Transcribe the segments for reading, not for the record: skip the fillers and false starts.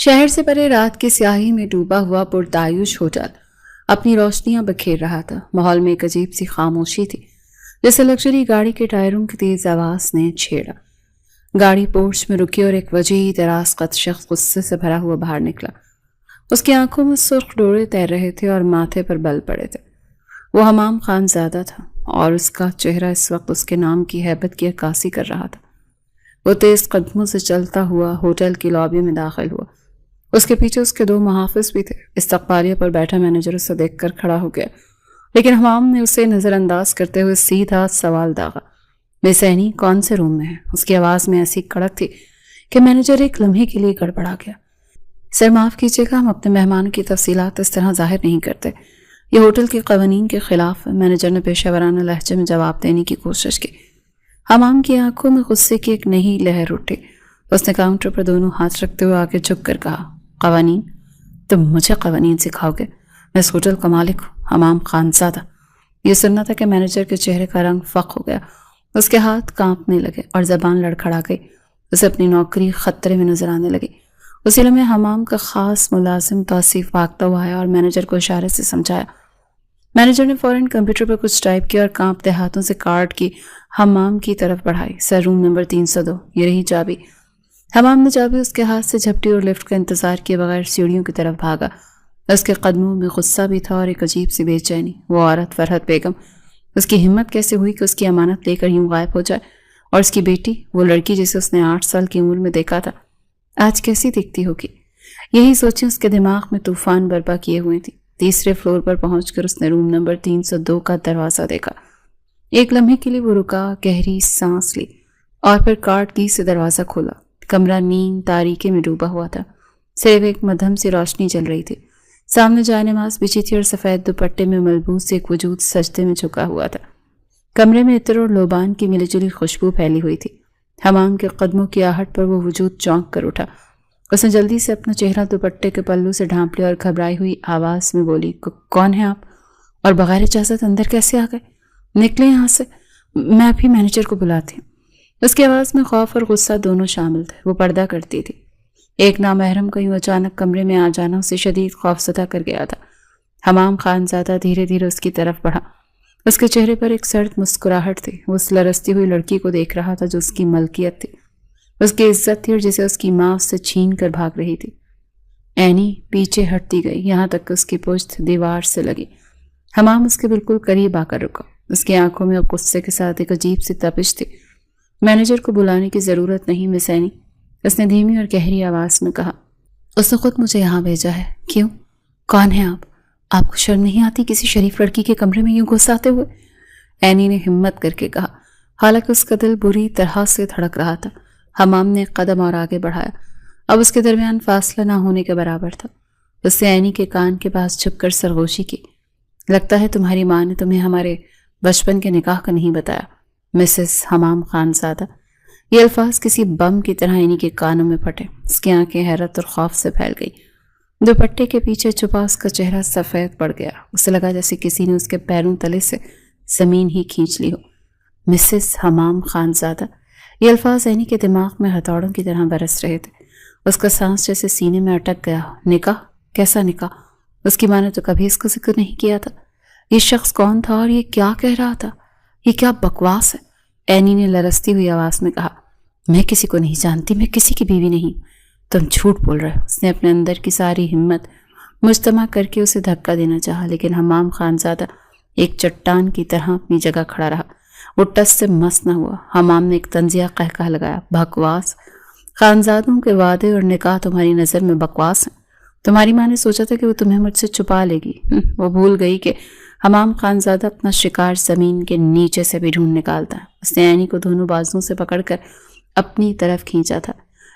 شہر سے پرے رات کی سیاہی میں ڈوبا ہوا پرتعیش ہوٹل اپنی روشنیاں بکھیر رہا تھا۔ ماحول میں ایک عجیب سی خاموشی تھی، جیسے لگژری گاڑی کے ٹائروں کی تیز آواز نے چھیڑا۔ گاڑی پورچ میں رکی اور ایک وجیح دراز قد شخص غصے سے بھرا ہوا باہر نکلا۔ اس کی آنکھوں میں سرخ ڈورے تیر رہے تھے اور ماتھے پر بل پڑے تھے۔ وہ حمام خان زادہ تھا اور اس کا چہرہ اس وقت اس کے نام کی ہیبت کی عکاسی کر رہا تھا۔ وہ تیز قدموں سے چلتا ہوا ہوٹل کی لابی میں داخل ہوا۔ اس کے پیچھے اس کے دو محافظ بھی تھے۔ استقبالیہ پر بیٹھا مینیجر اسے دیکھ کر کھڑا ہو گیا، لیکن حمام نے اسے نظر انداز کرتے ہوئے سیدھا سوال داغا۔ مس اینی کون سے روم میں ہے؟ اس کی آواز میں ایسی کڑک تھی کہ مینیجر ایک لمحے کے لیے گڑبڑا گیا۔ سر معاف کیجیے گا، ہم اپنے مہمان کی تفصیلات اس طرح ظاہر نہیں کرتے، یہ ہوٹل کے قوانین کے خلاف ہے، مینیجر نے پیشہ ورانہ لہجے میں جواب دینے کی کوشش کی۔ حمام کی آنکھوں میں غصے کی ایک نئی لہر اٹھی۔ اس نے کاؤنٹر پر دونوں ہاتھ رکھتے ہوئے آگے جھک کر کہا، قوانین؟ تم مجھے قوانین سکھاؤ گے؟ میں اس ہوٹل کا مالک ہوں، حمام خان زادہ۔ یہ سننا تھا کہ مینیجر کے چہرے کا رنگ فق ہو گیا، اس کے ہاتھ کانپنے لگے اور زبان لڑکھڑا گئی۔ اسے اپنی نوکری خطرے میں نظر آنے لگی۔ اسی لمحے حمام کا خاص ملازم توصیف بھاگتا ہوا آیا اور مینیجر کو اشارے سے سمجھایا۔ مینیجر نے فوراً کمپیوٹر پر کچھ ٹائپ کیا اور کانپتے ہاتھوں سے کارڈ کی حمام کی طرف بڑھائی۔ سر، روم نمبر 302، یہ رہی چابی۔ حمام نے چابی اس کے ہاتھ سے جھپٹی اور لفٹ کا انتظار کیے بغیر سیڑھیوں کی طرف بھاگا۔ اس کے قدموں میں غصہ بھی تھا اور ایک عجیب سی بے چینی۔ وہ عورت فرحت بیگم، اس کی ہمت کیسے ہوئی کہ اس کی امانت لے کر یوں غائب ہو جائے؟ اور اس کی بیٹی، وہ لڑکی جسے اس نے 8 سال کی عمر میں دیکھا تھا، آج کیسی دکھتی ہوگی؟ یہی سوچیں اس کے دماغ میں طوفان برپا کیے ہوئے تھی۔ تیسرے فلور پر پہنچ کر اس نے روم نمبر 302 کا دروازہ دیکھا۔ ایک لمحے کے لیے وہ رکا، گہری سانس لی اور پھر کارڈ کی سے دروازہ کھولا۔ کمرہ نیند تاریکی میں ڈوبا ہوا تھا، صرف ایک مدھم سی روشنی جل رہی تھی۔ سامنے جائے نماز بچھی تھی اور سفید دوپٹے میں ملبوس ایک وجود سجدے میں جھکا ہوا تھا۔ کمرے میں عطر اور لوبان کی ملی جلی خوشبو پھیلی ہوئی تھی۔ حمام کے قدموں کی آہٹ پر وہ وجود چونک کر اٹھا۔ اس نے جلدی سے اپنا چہرہ دوپٹے کے پلو سے ڈھانپ لیا اور گھبرائی ہوئی آواز میں بولی، کون ہے آپ؟ اور بغیر اجازت اندر کیسے آ گئے؟ نکلیں یہاں سے، میں ابھی مینیجر کو بلاتی ہوں۔ اس کی آواز میں خوف اور غصہ دونوں شامل تھے۔ وہ پردہ کرتی تھی۔ ایک نامحرم کا یوں اچانک کمرے میں آ جانا اسے شدید خوفزدہ کر گیا تھا۔ حمام خان زادہ دھیرے دھیرے اس کی طرف بڑھا۔ اس کے چہرے پر ایک سرد مسکراہٹ تھی۔ وہ اس لرزتی ہوئی لڑکی کو دیکھ رہا تھا جو اس کی ملکیت تھی، اس کی عزت تھی اور جسے اس کی ماں اس سے چھین کر بھاگ رہی تھی۔ اینی پیچھے ہٹتی گئی، یہاں تک کہ اس کی پشت دیوار سے لگی۔ حمام اس کے بالکل قریب آ کر رکا۔ اس کی آنکھوں میں غصے کے ساتھ ایک عجیب سی تپش تھی۔ مینیجر کو بلانے کی ضرورت نہیں مس اینی، اس نے دھیمی اور گہری آواز میں کہا۔ اس نے خود مجھے یہاں بھیجا ہے۔ کیوں؟ کون ہیں آپ؟ آپ کو شرم نہیں آتی کسی شریف لڑکی کے کمرے میں یوں گھس آتے ہوئے؟ اینی نے ہمت کر کے کہا، حالانکہ اس کا دل بری طرح سے دھڑک رہا تھا۔ حمام نے ایک قدم اور آگے بڑھایا۔ اب اس کے درمیان فاصلہ نہ ہونے کے برابر تھا۔ اس نے اینی کے کان کے پاس چھپ کر سرگوشی کی۔ لگتا ہے تمہاری ماں نے تمہیں ہمارے بچپن کے نکاح کا نہیں بتایا، مسز حمام خان زادہ۔ یہ الفاظ کسی بم کی طرح اینی کے کانوں میں پھٹے۔ اس کی آنکھیں حیرت اور خوف سے پھیل گئی۔ دوپٹے کے پیچھے چھپا اس کا چہرہ سفید پڑ گیا۔ اسے لگا جیسے کسی نے اس کے پیروں تلے سے زمین ہی کھینچ لی ہو۔ مسز حمام خان زادہ، یہ الفاظ اینی کے دماغ میں ہتھوڑوں کی طرح برس رہے تھے۔ اس کا سانس جیسے سینے میں اٹک گیا۔ نکاح؟ کیسا نکاح؟ اس کی ماں نے تو کبھی اس کا ذکر نہیں کیا تھا۔ یہ شخص کون تھا اور یہ کیا کہہ رہا تھا؟ یہ کیا بکواس ہے؟ اینی نے لرزتی ہوئی آواز میں کہا، میں کسی کو نہیں جانتی، میں کسی کی بیوی نہیں۔ تم جھوٹ بول رہے ہو۔ اس نے اپنے اندر کی ساری ہمت مجتمع کر کے اسے دھکا دینا چاہا، لیکن حمام خان زادہ ایک چٹان کی طرح اپنی جگہ کھڑا رہا۔ وہ ٹس سے مس نہ ہوا۔ حمام نے ایک طنزیہ قہقہ لگایا، بکواس؟ خانزادوں کے وعدے اور نکاح تمہاری نظر میں بکواس ہیں؟ تمہاری ماں نے سوچا تھا کہ وہ تمہیں مجھ سے چھپا لے گی۔ وہ بھول گئی کہ حمام خان زادہ اپنا شکار زمین کے نیچے سے بھی ڈھونڈ نکالتا ہے۔ اس نے اینی کو دونوں بازوؤں سے پکڑ کر اپنی طرف کھینچا تھا۔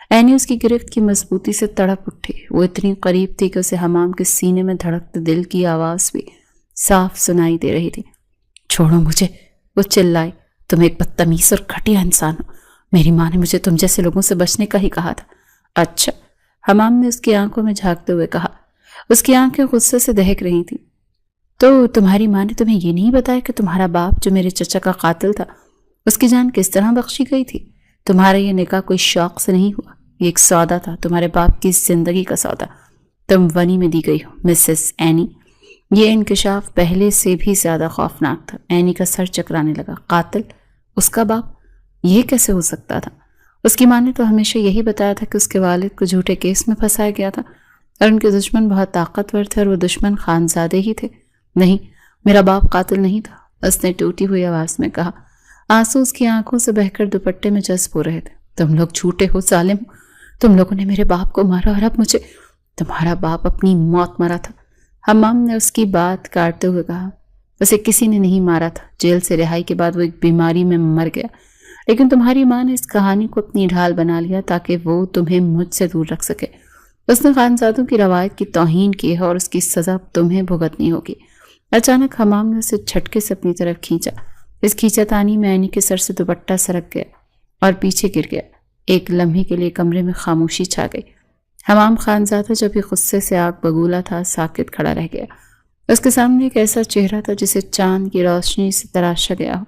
اینی اس کی گرفت کی مضبوطی سے تڑپ اٹھی۔ وہ اتنی قریب تھی کہ اسے حمام کے سینے میں دھڑکتے دل کی آواز بھی صاف سنائی دے رہی تھی۔ چھوڑو مجھے، وہ چلائی، تم ایک بدتمیز اور گھٹیا انسان ہو۔ میری ماں نے مجھے تم جیسے لوگوں سے بچنے کا ہی کہا تھا۔ اچھا، حمام نے اس کی آنکھوں میں جھانکتے ہوئے کہا۔ اس کی آنکھیں غصے سے دہک رہی تھیں۔ تو تمہاری ماں نے تمہیں یہ نہیں بتایا کہ تمہارا باپ جو میرے چچا کا قاتل تھا، اس کی جان کس طرح بخشی گئی تھی؟ تمہارا یہ نکاح کوئی شوق سے نہیں ہوا، یہ ایک سودا تھا، تمہارے باپ کی زندگی کا سودا. تم ونی میں دی گئی ہو مسز اینی. یہ انکشاف پہلے سے بھی زیادہ خوفناک تھا. اینی کا سر چکرانے لگا. قاتل؟ اس کا باپ؟ یہ کیسے ہو سکتا تھا؟ اس کی ماں نے تو ہمیشہ یہی بتایا تھا کہ اس کے والد کو جھوٹے کیس میں پھنسایا گیا تھا اور ان کے دشمن بہت طاقتور تھے اور وہ دشمن خانزادے ہی تھے. نہیں، میرا باپ قاتل نہیں تھا، اس نے ٹوٹی ہوئی آواز میں کہا. آنسو اس کی آنکھوں سے بہہ کر دوپٹے میں جذب ہو رہے تھے. تم لوگ جھوٹے ہو ظالم، تم لوگوں نے میرے باپ کو مارا اور اب مجھے. تمہارا باپ اپنی موت مرا تھا. حمام نے اس کی بات کاٹتے ہوئے کہا. اسے کسی نے نہیں مارا تھا. جیل سے رہائی کے بعد وہ ایک بیماری میں مر گیا. لیکن تمہاری ماں نے اس کہانی کو اپنی ڈھال بنا لیا تاکہ وہ تمہیں مجھ سے دور رکھ سکے. اس نے خانزادوں کی روایت کی توہین کی ہے اور اس کی سزا تمہیں بھگتنی ہوگی. اچانک حمام نے اسے جھٹکے سے اپنی طرف کھینچا. اس کھینچاتانی میں اینی کے سر سے دوپٹہ سرک گیا اور پیچھے گر گیا. ایک لمحے کے لیے کمرے میں خاموشی چھا گئی. حمام خانزادہ جب بھی غصے سے آگ بگولا تھا ساکت کھڑا رہ گیا. اس کے سامنے ایک ایسا چہرہ تھا جسے چاند کی روشنی سے تراشا گیا ہو.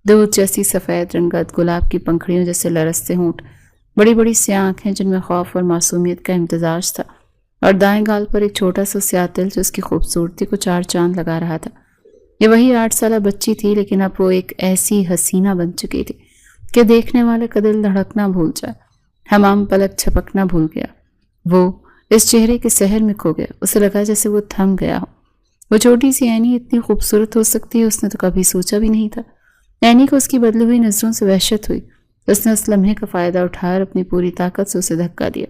دودھ جیسی سفید رنگت، گلاب کی پنکھڑیوں جیسے لرزتے ہونٹ، بڑی بڑی سیاہ آنکھیں جن میں خوف اور معصومیت کا امتزاج تھا، اور دائیں گال پر ایک چھوٹا سا سیاہ تل جو اس کی خوبصورتی کو چار چاند لگا رہا تھا. یہ وہی 8 سالہ بچی تھی، لیکن اب وہ ایک ایسی حسینہ بن چکی تھی کہ دیکھنے والے کا دل دھڑکنا بھول جائے. حمام پلک چھپکنا بھول گیا. وہ اس چہرے کے سحر میں کھو گیا. اسے لگا جیسے وہ تھم گیا ہو. وہ چھوٹی سی اینی اتنی خوبصورت ہو سکتی ہے اس نے تو کبھی سوچا بھی نہیں تھا. اینی کو اس کی بدلی ہوئی نظروں سے وحشت ہوئی. اس نے اس لمحے کا فائدہ اٹھایا اور اپنی پوری طاقت سے اسے دھکا دیا.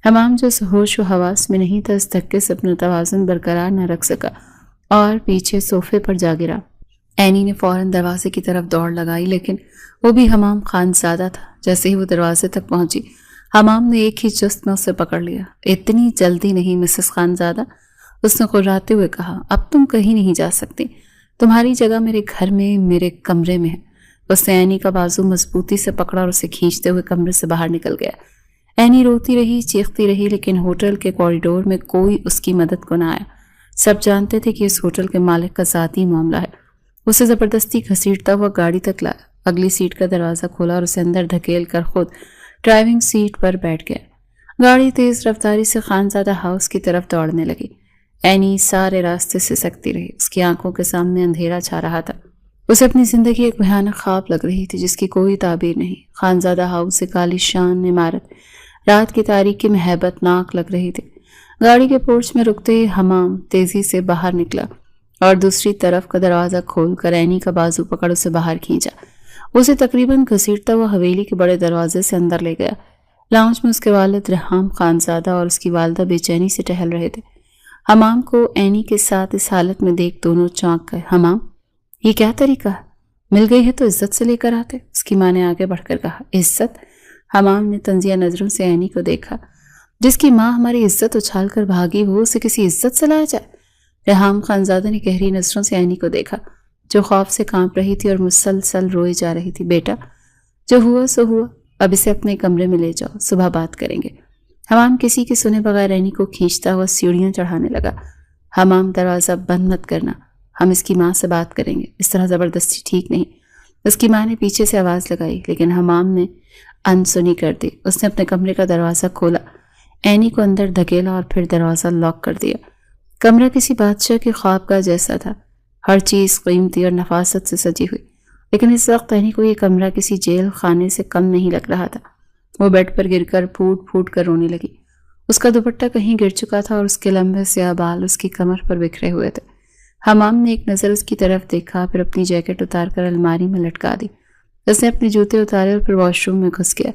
حمام جو ہوش و حواس میں نہیں تھا اس دھکے سے اپنا توازن برقرار نہ رکھ سکا اور پیچھے صوفے پر جا گرا. اینی نے فوراً دروازے کی طرف دوڑ لگائی، لیکن وہ بھی حمام خانزادہ تھا. جیسے ہی وہ دروازے تک پہنچی حمام نے ایک ہی جست میں اسے پکڑ لیا. اتنی جلدی نہیں مسز خانزادہ، اس نے قراتے ہوئے کہا. اب تم کہیں نہیں جا سکتی. تمہاری جگہ میرے گھر میں، میرے کمرے میں ہے. اس نے اینی کا بازو مضبوطی سے پکڑا اور اسے کھینچتے ہوئے کمرے سے باہر نکل گیا. اینی روتی رہی، چیختی رہی، لیکن ہوٹل کے کوریڈور میں کوئی اس کی مدد کو نہ آیا. سب جانتے تھے کہ اس ہوٹل کے مالک کا ذاتی معاملہ ہے. اسے زبردستی گھسیٹتا ہوا گاڑی تک لایا، اگلی سیٹ کا دروازہ کھولا اور اسے اندر دھکیل کر خود ڈرائیونگ سیٹ پر بیٹھ گیا. گاڑی تیز رفتاری سے خانزادہ ہاؤس کی طرف دوڑنے لگی. اینی سارے راستے سے سکتی رہی. اس کی آنکھوں کے سامنے اندھیرا چھا رہا تھا. اسے اپنی زندگی ایک بھیانک خواب لگ رہی تھی جس کی کوئی تعبیر نہیں. خانزادہ ہاؤس سے کالی شان عمارت رات کی تاریکی میں ہیبت ناک لگ رہی تھی. گاڑی کے پورچ میں رکتے ہی حمام تیزی سے باہر نکلا اور دوسری طرف کا دروازہ کھول کر اینی کا بازو پکڑ اسے باہر کھینچا. اسے تقریباً گھسیٹتا ہوا حویلی کے بڑے دروازے سے اندر لے گیا. لاؤنج میں اس کے والد ریحام خانزادہ اور اس کی والدہ بے چینی سے ٹہل رہے تھے. حمام کو اینی کے ساتھ اس حالت میں دیکھ دونوں چونک گئے. حمام، یہ کیا طریقہ ہے؟ مل گئی ہے تو عزت سے لے کر آتے. اس کی ماں نے آگے بڑھ کر کہا. عزت؟ حمام نے طنزیہ نظروں سے اینی کو دیکھا. جس کی ماں ہماری عزت اچھال کر بھاگی وہ اسے کسی عزت سے لایا جائے؟ ریحام خانزادہ نے گہری نظروں سے اینی کو دیکھا جو خوف سے کانپ رہی تھی اور مسلسل روئی جا رہی تھی. بیٹا، جو ہوا سو ہوا، اب اسے اپنے کمرے میں لے جاؤ، صبح بات کریں گے. حمام کسی کے سنے بغیر اینی کو کھینچتا ہوا سیڑھیاں چڑھانے لگا. حمام، دروازہ بند مت کرنا، ہم اس کی ماں سے بات کریں گے. اس طرح زبردستی ٹھیک نہیں. اس کی ماں نے پیچھے سے آواز لگائی لیکن حمام نے انسنی کر دی. اس نے اپنے کمرے کا دروازہ کھولا، اینی کو اندر دھکیلا اور پھر دروازہ لاک کر دیا. کمرہ کسی بادشاہ کے خواب کا جیسا تھا، ہر چیز قیمتی اور نفاست سے سجی ہوئی. لیکن اس وقت اینی کو یہ کمرہ کسی جیل خانے سے کم نہیں لگ رہا تھا. وہ بیڈ پر گر کر پھوٹ پھوٹ کر رونے لگی. اس کا دوپٹہ کہیں گر چکا تھا اور اس کے لمبے سیاہ بال اس کی کمر پر بکھرے ہوئے تھے. حمام نے ایک نظر اس کی طرف دیکھا، پھر اپنی جیکٹ اتار کر الماری میں لٹکا دی. اس نے اپنے جوتے اتارے اور پھر واش روم میں گھس گیا.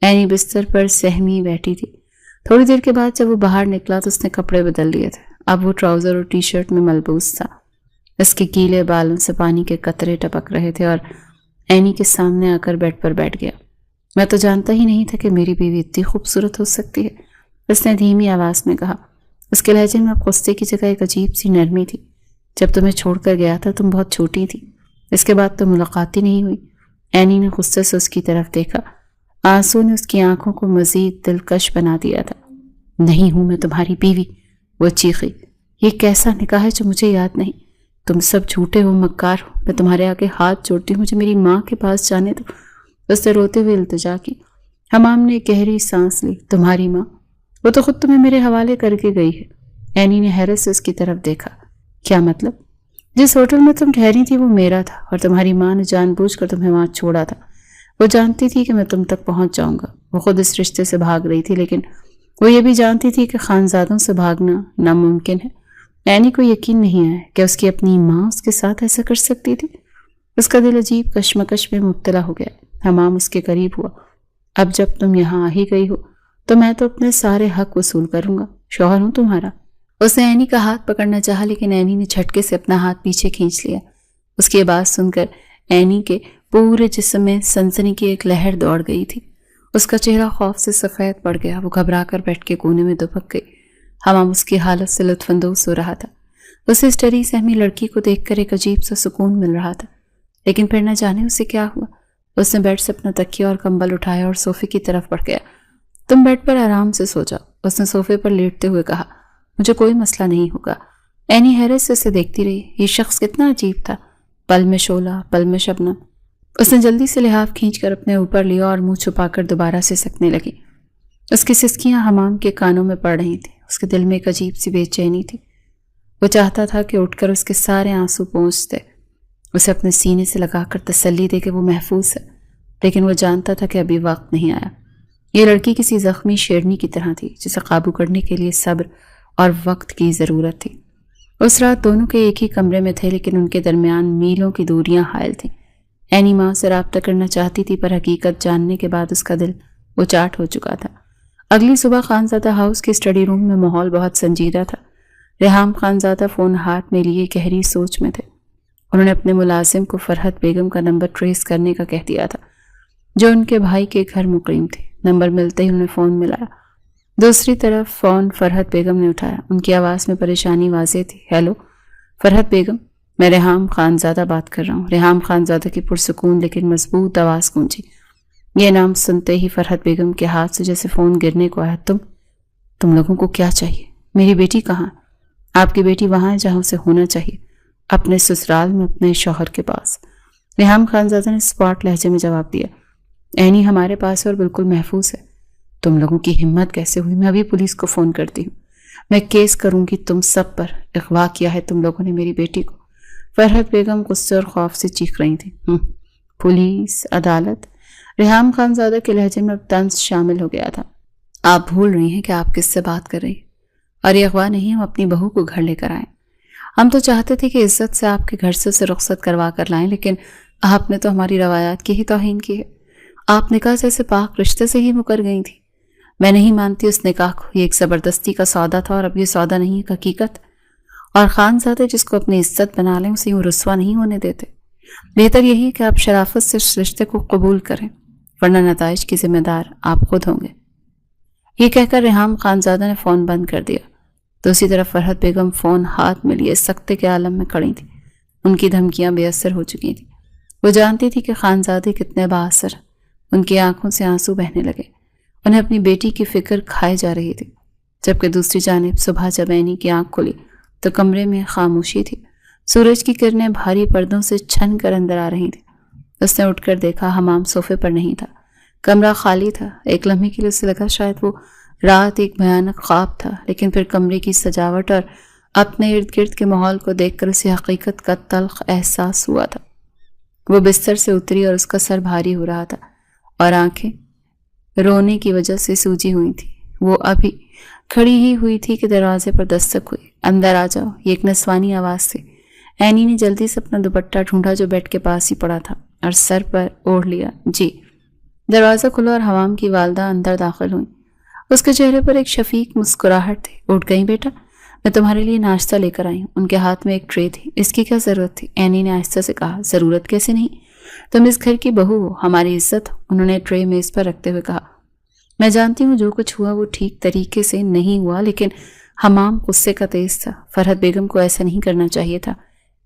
اینی بستر پر سہمی بیٹھی تھی. تھوڑی دیر کے بعد جب وہ باہر نکلا تو اس نے کپڑے بدل لیے تھے. اب وہ ٹراؤزر اور ٹی شرٹ میں ملبوس تھا. اس کے گیلے بالوں سے پانی کے قطرے ٹپک رہے تھے اور اینی کے سامنے آ کر بیڈ پر بیٹھ گیا. میں تو جانتا ہی نہیں تھا کہ میری بیوی اتنی خوبصورت ہو سکتی ہے، اس نے دھیمی آواز میں کہا. اس کے لہجے میں اب غصے کی جگہ ایک عجیب سی نرمی تھی. جب تمہیں چھوڑ کر گیا تھا تم بہت چھوٹی تھی، اس کے بعد تو ملاقات ہی نہیں ہوئی. اینی نے غصے سے اس کی طرف دیکھا. آنسو نے اس کی آنکھوں کو مزید دلکش بنا دیا تھا. نہیں ہوں میں تمہاری بیوی، وہ چیخی. یہ کیسا نکاح ہے جو مجھے یاد نہیں؟ تم سب جھوٹے ہو، مکار ہو. میں تمہارے آگے ہاتھ جوڑتی ہوں، مجھے میری ماں کے پاس جانے دو. اس نے روتے ہوئے التجا کی. حمام نے گہری سانس لی۔ تمہاری ماں؟ وہ تو خود تمہیں میرے حوالے کر کے گئی ہے۔ اینی نے حیرت سے اس کی طرف دیکھا۔ کیا مطلب؟ جس ہوٹل میں تم ٹھہری تھی وہ میرا تھا، اور تمہاری ماں نے جان بوجھ کر تمہیں وہاں چھوڑا تھا۔ وہ جانتی تھی کہ میں تم تک پہنچ جاؤں گا۔ وہ خود اس رشتے سے بھاگ رہی تھی، لیکن وہ یہ بھی جانتی تھی کہ خانزادوں سے بھاگنا ناممکن ہے۔ اینی کو یقین نہیں آیا کہ اس کی اپنی ماں اس کے ساتھ ایسا کر سکتی تھی۔ اس کا دل عجیب کشمکش میں مبتلا ہو گیا۔ حمام اس کے قریب ہوا۔ اب جب تم یہاں آ ہی گئی ہو تو میں تو اپنے سارے حق وصول کروں گا۔ شوہر ہوں تمہارا۔ اس نے اینی کا ہاتھ پکڑنا چاہا، لیکن اینی نے جھٹکے سے اپنا ہاتھ پیچھے کھینچ لیا۔ اس کی آواز سن کر اینی کے پورے جسم میں سنسنی کی ایک لہر دوڑ گئی تھی۔ اس کا چہرہ خوف سے سفید پڑ گیا۔ وہ گھبرا کر بیٹھ کے کونے میں دبک گئی۔ حمام اس کی حالت سے لطف اندوز ہو رہا تھا۔ اسے اس ڈری سہمی لڑکی کو دیکھ کر ایک عجیب سا سکون مل رہا تھا، لیکن پھر نہ جانے اسے کیا ہوا۔ اس نے بیڈ سے اپنا تکیہ اور کمبل اٹھایا اور صوفے کی طرف بڑھ گیا۔ تم بیڈ پر آرام سے سو جاؤ، اس نے صوفے پر لیٹتے ہوئے کہا۔ مجھے کوئی مسئلہ نہیں ہوگا۔ اینی حیرت سے اسے دیکھتی رہی۔ یہ شخص کتنا عجیب تھا، پل میں شعلہ پل میں شبنم۔ اس نے جلدی سے لحاف کھینچ کر اپنے اوپر لیا اور منہ چھپا کر دوبارہ سے سکنے لگی۔ اس کی سسکیاں حمام کے کانوں میں پڑ رہی تھیں۔ اس کے دل میں ایک عجیب سی بے چینی تھی۔ وہ چاہتا تھا کہ اٹھ کر اس کے سارے آنسو پونچھ دے، اسے اپنے سینے سے لگا کر تسلی دے کہ وہ محفوظ ہے، لیکن وہ جانتا تھا کہ ابھی وقت نہیں آیا۔ یہ لڑکی کسی زخمی شیرنی کی طرح تھی جسے قابو کرنے کے لیے صبر اور وقت کی ضرورت تھی۔ اس رات دونوں کے ایک ہی کمرے میں تھے، لیکن ان کے درمیان میلوں کی دوریاں حائل تھیں۔ اینی ماں سے رابطہ کرنا چاہتی تھی، پر حقیقت جاننے کے بعد اس کا دل اچاٹ ہو چکا تھا۔ اگلی صبح خانزادہ ہاؤس کے اسٹڈی روم میں ماحول بہت سنجیدہ تھا۔ ریحام خانزادہ فون ہاتھ میں لیے گہری سوچ میں تھے۔ انہوں نے اپنے ملازم کو فرحت بیگم کا نمبر ٹریس کرنے کا کہہ دیا تھا، جو ان کے بھائی کے گھر مقیم تھے۔ نمبر ملتے ہی انہوں نے فون ملایا۔ دوسری طرف فون فرحت بیگم نے اٹھایا۔ ان کی آواز میں پریشانی واضح تھی۔ ہیلو فرحت بیگم، میں ریحام خانزادہ بات کر رہا ہوں۔ ریحام خانزادہ کی پرسکون لیکن مضبوط آواز گونجی۔ یہ نام سنتے ہی فرحت بیگم کے ہاتھ سے جیسے فون گرنے کو آیا۔ تم لوگوں کو کیا چاہیے؟ میری بیٹی کہاں؟ آپ کی بیٹی وہاں ہے جہاں اسے ہونا چاہیے، اپنے سسرال میں، اپنے شوہر کے پاس۔ ریحام خانزادہ نے اسپاٹ لہجے میں جواب دیا۔ اینی ہمارے پاس ہے اور بالکل محفوظ ہے۔ تم لوگوں کی ہمت کیسے ہوئی؟ میں ابھی پولیس کو فون کرتی ہوں، میں کیس کروں گی تم سب پر۔ اغوا کیا ہے تم لوگوں نے میری بیٹی کو۔ فرحت بیگم غصے اور خوف سے چیخ رہی تھیں۔ پولیس، عدالت؟ ریحام خانزادہ کے لہجے میں اب طنز شامل ہو گیا تھا۔ آپ بھول رہی ہیں کہ آپ کس سے بات کر رہی ہیں، اور یہ اغوا نہیں، ہم اپنی بہو کو گھر لے کر آئیں۔ ہم تو چاہتے تھے کہ عزت سے آپ کے گھر سے اسے رخصت کروا کر لائیں، لیکن آپ نے تو ہماری روایات کی ہی توہین کی ہے۔ آپ نکاح جیسے پاک رشتے سے ہی مکر گئی تھی۔ میں نہیں مانتی اس نکاح کو، یہ ایک زبردستی کا سودا تھا، اور اب یہ سودا نہیں، ایک حقیقت۔ اور خانزادے جس کو اپنی عزت بنا لیں اسے یوں رسوا نہیں ہونے دیتے۔ بہتر یہی ہے کہ آپ شرافت سے اس رشتے کو قبول کریں، ورنہ نتائج کی ذمہ دار آپ خود ہوں گے۔ یہ کہہ کر ریحام خانزادہ نے فون بند کر دیا۔ دوسری طرف فرحت بیگم فون ہاتھ میں لیے سکتے کے عالم میں کھڑی تھی۔ ان کی دھمکیاں بے اثر ہو چکی تھیں۔ وہ جانتی تھی کہ خانزادے کتنے با اثر۔ ان کی آنکھوں سے آنسو بہنے لگے۔ انہیں اپنی بیٹی کی فکر کھائے جا رہی تھی، جبکہ دوسری جانب صبح جب اینی کی آنکھ کھلی تو کمرے میں خاموشی تھی۔ سورج کی کرنیں بھاری پردوں سے چھن کر اندر آ رہی تھیں۔ اس نے اٹھ کر دیکھا، حمام صوفے پر نہیں تھا، کمرہ خالی تھا۔ ایک لمحے کے لیے اسے لگا شاید وہ رات ایک بھیانک خواب تھا، لیکن پھر کمرے کی سجاوٹ اور اپنے ارد گرد کے ماحول کو دیکھ کر اسے حقیقت کا تلخ احساس ہوا تھا۔ وہ بستر سے اتری اور اس کا سر بھاری ہو رہا تھا اور آنکھیں رونے کی وجہ سے سوجی ہوئی تھی۔ وہ ابھی کھڑی ہی ہوئی تھی کہ دروازے پر دستک ہوئی۔ اندر آ جاؤ، یہ ایک نسوانی آواز تھی۔ اینی نے جلدی سے اپنا دوپٹہ ڈھونڈا جو بیڈ کے پاس ہی پڑا تھا اور سر پر اوڑھ لیا۔ جی۔ دروازہ کھلا اور حمام کی والدہ اندر داخل ہوئی۔ اس کے چہرے پر ایک شفیق مسکراہٹ تھی۔ اٹھ گئی بیٹا؟ میں تمہارے لیے ناشتہ لے کر آئی ہوں۔ ان کے ہاتھ میں ایک ٹرے تھی۔ اس کی کیا ضرورت تھی؟ اینی نے آہستہ سے کہا۔ ضرورت کیسے نہیں، تم اس گھر کی بہو ہو، ہماری عزت ہو۔ انہوں نے ٹرے میز پر رکھتے ہوئے کہا۔ میں جانتی ہوں جو کچھ ہوا وہ ٹھیک طریقے سے نہیں ہوا، لیکن حمام غصے کا تیز تھا۔ فرحت بیگم کو ایسا نہیں کرنا چاہیے تھا۔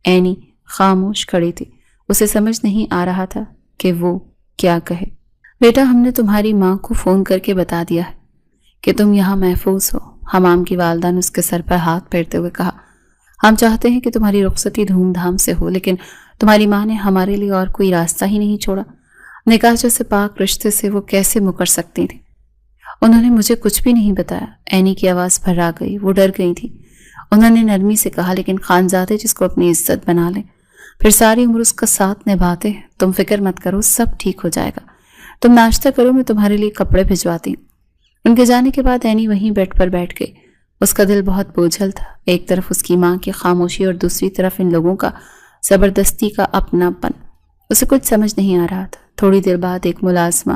اینی خاموش کھڑی تھی۔ اسے سمجھ نہیں آ رہا تھا کہ وہ کیا کہے۔ بیٹا، ہم نے تمہاری ماں کو فون کر کے بتا دیا ہے کہ تم یہاں محفوظ ہو۔ حمام کی والدہ نے اس کے سر پر ہاتھ پھیرتے ہوئے کہا۔ ہم چاہتے ہیں کہ تمہاری رخصتی دھوم دھام سے ہو، لیکن تمہاری ماں نے ہمارے لیے اور کوئی راستہ ہی نہیں چھوڑا۔ نکاح جیسے پاک رشتے سے وہ کیسے مکر سکتی تھی؟ انہوں نے مجھے کچھ بھی نہیں بتایا۔ اینی کی آواز بھرا گئی، وہ ڈر گئی تھی۔ انہوں نے نرمی سے کہا، لیکن خانزادے جس کو اپنی عزت بنا لیں پھر ساری عمر اس کا ساتھ نبھاتے ہیں۔ تم فکر مت کرو، سب ٹھیک ہو جائے گا۔ تم ناشتہ کرو، میں تمہارے لیے کپڑے بھجواتی ہوں۔ ان کے جانے کے بعد اینی وہیں بیڈ پر بیٹھ گئی۔ اس کا دل بہت بوجھل تھا، ایک طرف اس کی ماں کی خاموشی اور دوسری طرف ان لوگوں کا زبردستی کا اپنا پن۔ اسے کچھ سمجھ نہیں آ رہا تھا۔ تھوڑی دیر بعد ایک ملازمہ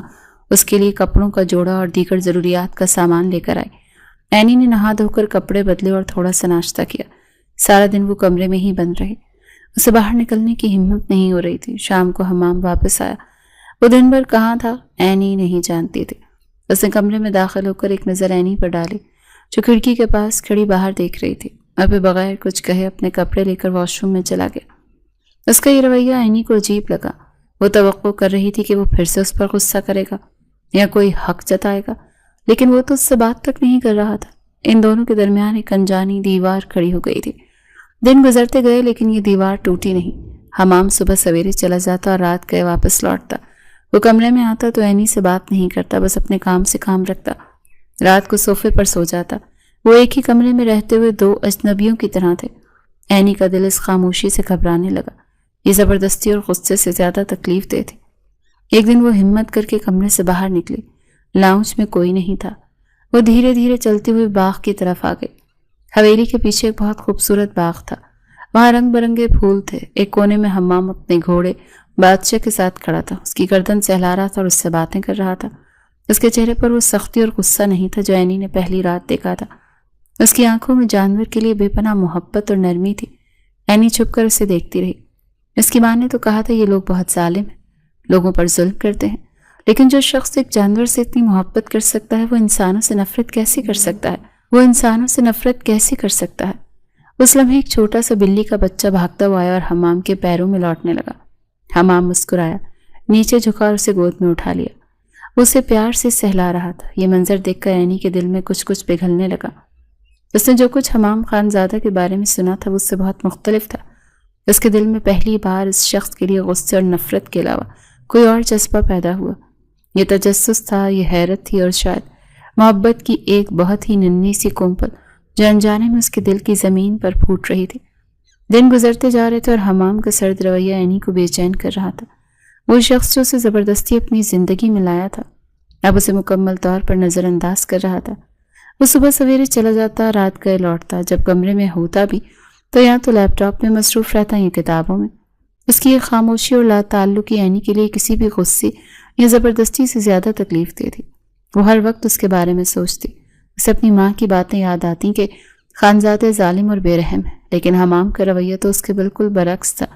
اس کے لیے کپڑوں کا جوڑا اور دیگر ضروریات کا سامان لے کر آئی۔ اینی نے نہا دھو کر کپڑے بدلے اور تھوڑا سا ناشتہ کیا۔ سارا دن وہ کمرے میں ہی بند رہی، اسے باہر نکلنے کی ہمت نہیں ہو رہی تھی۔ شام کو حمام واپس آیا۔ وہ دن بھر کہاں تھا اینی نہیں جانتی تھی۔ اس نے کمرے میں داخل ہو کر ایک نظر اینی پر ڈالی جو کھڑکی کے پاس کھڑی باہر دیکھ رہی تھی، اور پھر بغیر کچھ کہے اپنے کپڑے لے کر واش روم میں چلا گیا۔ اس کا یہ رویہ اینی کو عجیب لگا۔ وہ توقع کر رہی تھی کہ وہ پھر سے اس پر غصہ کرے گا یا کوئی حق جتائے گا، لیکن وہ تو اس سے بات تک نہیں کر رہا تھا۔ ان دونوں کے درمیان ایک انجانی دیوار کھڑی ہو گئی تھی۔ دن گزرتے گئے لیکن یہ دیوار ٹوٹی نہیں۔ حمام صبح سویرے چلا جاتا اور رات گئے واپس لوٹتا۔ وہ کمرے میں آتا تو اینی سے بات نہیں کرتا، بس اپنے کام سے کام رکھتا۔ رات کو صوفے پر سو جاتا۔ وہ ایک ہی کمرے میں رہتے ہوئے دو اجنبیوں کی طرح تھے۔ اینی کا دل اس خاموشی سے گھبرانے لگا۔ یہ زبردستی اور غصے سے زیادہ تکلیف دہ تھی۔ ایک دن وہ ہمت کر کے کمرے سے باہر نکلی۔ لاؤنج میں کوئی نہیں تھا۔ وہ دھیرے دھیرے چلتے ہوئے باغ کی طرف آ گئی۔ حویلی کے پیچھے ایک بہت خوبصورت باغ تھا۔ وہاں رنگ برنگے پھول تھے۔ ایک کونے میں حمام اپنے گھوڑے بادشاہ کے ساتھ کھڑا تھا، اس کی گردن سہلا رہا تھا اور اس سے باتیں کر رہا تھا۔ اس کے چہرے پر وہ سختی اور غصہ نہیں تھا جو اینی نے پہلی رات دیکھا تھا۔ اس کی آنکھوں میں جانور کے لیے بے پناہ محبت اور نرمی تھی۔ اینی چھپ کر اسے دیکھتی رہی۔ اس کی ماں نے تو کہا تھا یہ لوگ بہت ظالم ہیں، لوگوں پر ظلم کرتے ہیں، لیکن جو شخص ایک جانور سے اتنی محبت کر سکتا ہے وہ انسانوں سے نفرت کیسے کر سکتا ہے؟ اس لمحے ایک چھوٹا سا بلی کا بچہ بھاگتا ہوا آیا اور حمام کے پیروں میں لوٹنے لگا۔ حمام مسکرایا، نیچے جھکا اور اسے گود میں اٹھا لیا۔ وہ اسے پیار سے سہلا رہا تھا۔ یہ منظر دیکھ کر اینی کے دل میں کچھ پگھلنے لگا۔ اس نے جو کچھ حمام خانزادہ کے بارے میں سنا تھا وہ اس سے بہت مختلف تھا۔ اس کے دل میں پہلی بار اس شخص کے لیے غصے اور نفرت کے علاوہ کوئی اور جذبہ پیدا ہوا۔ یہ تجسس تھا، یہ حیرت تھی، اور شاید محبت کی ایک بہت ہی ننھی سی کمپل جو انجانے میں اس کے دل کی زمین پر پھوٹ رہی تھی۔ دن گزرتے جا رہے تھے اور حمام کا سرد رویہ اینی کو بے چین کر رہا تھا۔ وہ شخص جو اسے زبردستی اپنی زندگی میں لایا تھا اب اسے مکمل طور پر نظر انداز کر رہا تھا۔ وہ صبح سویرے چلا جاتا، رات گئے لوٹتا۔ جب کمرے میں ہوتا بھی تو یا تو لیپ ٹاپ میں مصروف رہتا یا کتابوں میں۔ اس کی ایک خاموشی اور لا تعلقی اینی کے لیے کسی بھی غصے یا زبردستی سے زیادہ تکلیف دہ تھی۔ وہ ہر وقت اس کے بارے میں سوچتی۔ اسے اپنی ماں کی باتیں یاد آتی کہ خانزادہ ظالم اور بے رحم ہے، لیکن حمام کا رویہ تو اس کے بالکل برعکس تھا۔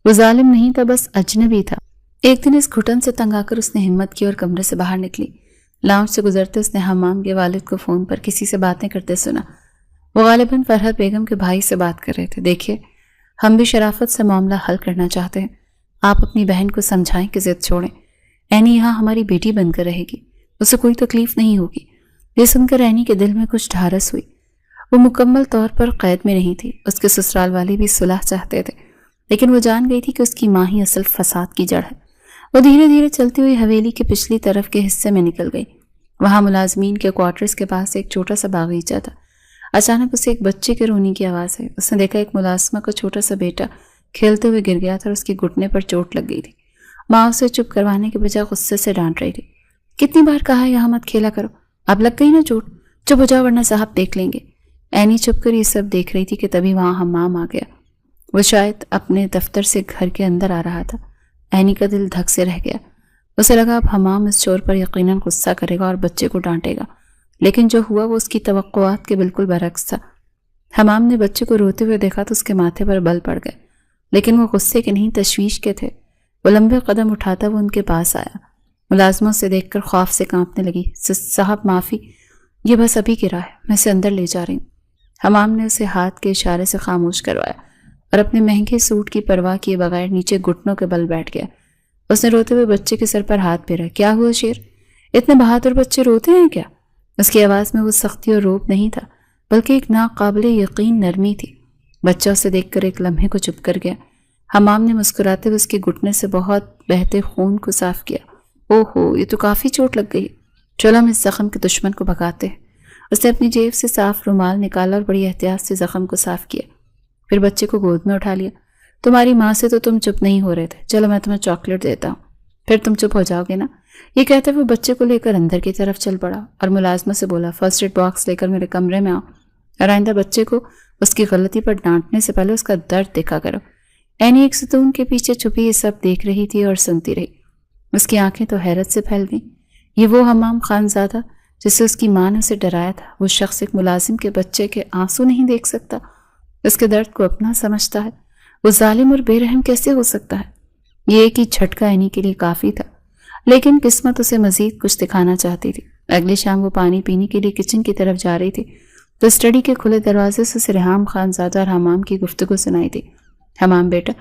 وہ ظالم نہیں تھا، بس اجنبی تھا۔ ایک دن اس گھٹن سے تنگ آ کر اس نے ہمت کی اور کمرے سے باہر نکلی۔ لاؤنج سے گزرتے اس نے حمام کے والد کو فون پر کسی سے باتیں کرتے سنا۔ وہ غالباً فرحت بیگم کے بھائی سے بات کر رہے تھے۔ دیکھیے، ہم بھی شرافت سے معاملہ حل کرنا چاہتے ہیں۔ آپ اپنی بہن کو سمجھائیں کہ ضد چھوڑیں۔ اینی یہاں ہماری بیٹی بن کر رہے گی، اسے کوئی تکلیف نہیں ہوگی۔ یہ سن کر اینی کے دل میں کچھ ڈھارس ہوئی۔ وہ مکمل طور پر قید میں نہیں تھی۔ اس کے سسرال والے بھی صلح چاہتے تھے، لیکن وہ جان گئی تھی کہ اس کی ماں ہی اصل فساد کی جڑ ہے۔ وہ دھیرے دھیرے چلتی ہوئی حویلی کے پچھلی طرف کے حصے میں نکل گئی۔ وہاں ملازمین کے کوارٹرز کے پاس ایک چھوٹا سا باغیچہ تھا۔ اچانک اسے ایک بچے کے رونے کی آواز آئی۔ اس نے دیکھا ایک ملازمہ کا چھوٹا سا بیٹا کھیلتے ہوئے گر گیا تھا اور اس کے گھٹنے پر چوٹ لگ گئی تھی۔ ماں اسے چپ کروانے کے بجائے غصے سے ڈانٹ رہی تھی۔ کتنی بار کہا ہے یہاں مت کھیلا کرو، اب لگ گئی نا چوٹ، چپ ہو جاؤ ورنہ صاحب دیکھ لیں گے۔ اینی چپ کر یہ سب دیکھ رہی تھی کہ تبھی وہاں حمام آ گیا۔ وہ شاید اپنے دفتر سے گھر کے اندر آ رہا تھا۔ اینی کا دل دھک سے رہ گیا۔ اسے لگا اب حمام اس چور پر یقیناً غصہ کرے گا اور بچے کو ڈانٹے گا، لیکن جو ہوا وہ اس کی توقعات کے بالکل برعکس تھا۔ حمام نے بچے کو روتے ہوئے دیکھا تو اس کے ماتھے پر بل پڑ گئے، لیکن وہ غصے کے نہیں تشویش کے تھے۔ وہ لمبے قدم اٹھاتا وہ ان کے پاس آیا۔ ملازموں سے دیکھ کر خوف سے کانپنے لگی۔ صاحب معافی، یہ بس ابھی گرا ہے، میں اسے اندر لے جا رہی ہوں۔ حمام نے اسے ہاتھ کے اشارے سے خاموش کروایا اور اپنے مہنگے سوٹ کی پرواہ کیے بغیر نیچے گھٹنوں کے بل بیٹھ گیا۔ اس نے روتے ہوئے بچے کے سر پر ہاتھ پھیرا۔ کیا ہوا شیر؟ اتنے بہادر بچے روتے ہیں کیا؟ اس کی آواز میں وہ سختی اور روب نہیں تھا، بلکہ ایک ناقابل یقین نرمی تھی۔ بچہ اسے دیکھ کر ایک لمحے کو چپ کر گیا۔ حمام نے مسکراتے ہوئے اس کے گھٹنے سے بہت بہتے خون کو صاف کیا۔ اوہو، یہ تو کافی چوٹ لگ گئی۔ چلو ہم اس زخم کے دشمن کو بھگاتے ہیں۔ اس نے اپنی جیب سے صاف رومال نکالا اور بڑی احتیاط سے زخم کو صاف کیا، پھر بچے کو گود میں اٹھا لیا۔ تمہاری ماں سے تو تم چپ نہیں ہو رہے تھے، چلو میں تمہیں چاکلیٹ دیتا ہوں، پھر تم چپ ہو جاؤ گے نا۔ یہ کہتے ہوئے وہ بچے کو لے کر اندر کی طرف چل پڑا اور ملازمہ سے بولا، فرسٹ ایڈ باکس لے کر میرے کمرے میں آؤ، اور آئندہ بچے کو اس کی غلطی پر ڈانٹنے سے پہلے اس کا درد دیکھا کرو۔ اینی ایک ستون کے پیچھے چھپی یہ سب دیکھ رہی تھی اور سنتی رہی۔ اس کی آنکھیں تو حیرت سے پھیل گئیں۔ یہ وہ حمام خان زادہ جس سے اس کی ماں نے اسے ڈرایا تھا، وہ شخص ایک ملازم کے بچے کے آنسو نہیں دیکھ سکتا، اس کے درد کو اپنا سمجھتا ہے، وہ ظالم اور بے رحم کیسے ہو سکتا ہے؟ یہ ایک ہی جھٹکا اینی کے لیے کافی تھا، لیکن قسمت اسے مزید کچھ دکھانا چاہتی تھی۔ اگلی شام وہ پانی پینے کے لیے کچن کی طرف جا رہی تھی تو اسٹڈی کے کھلے دروازے سے اسے ریحام خان زادہ اور حمام کی گفتگو سنائی دی۔ حمام بیٹا،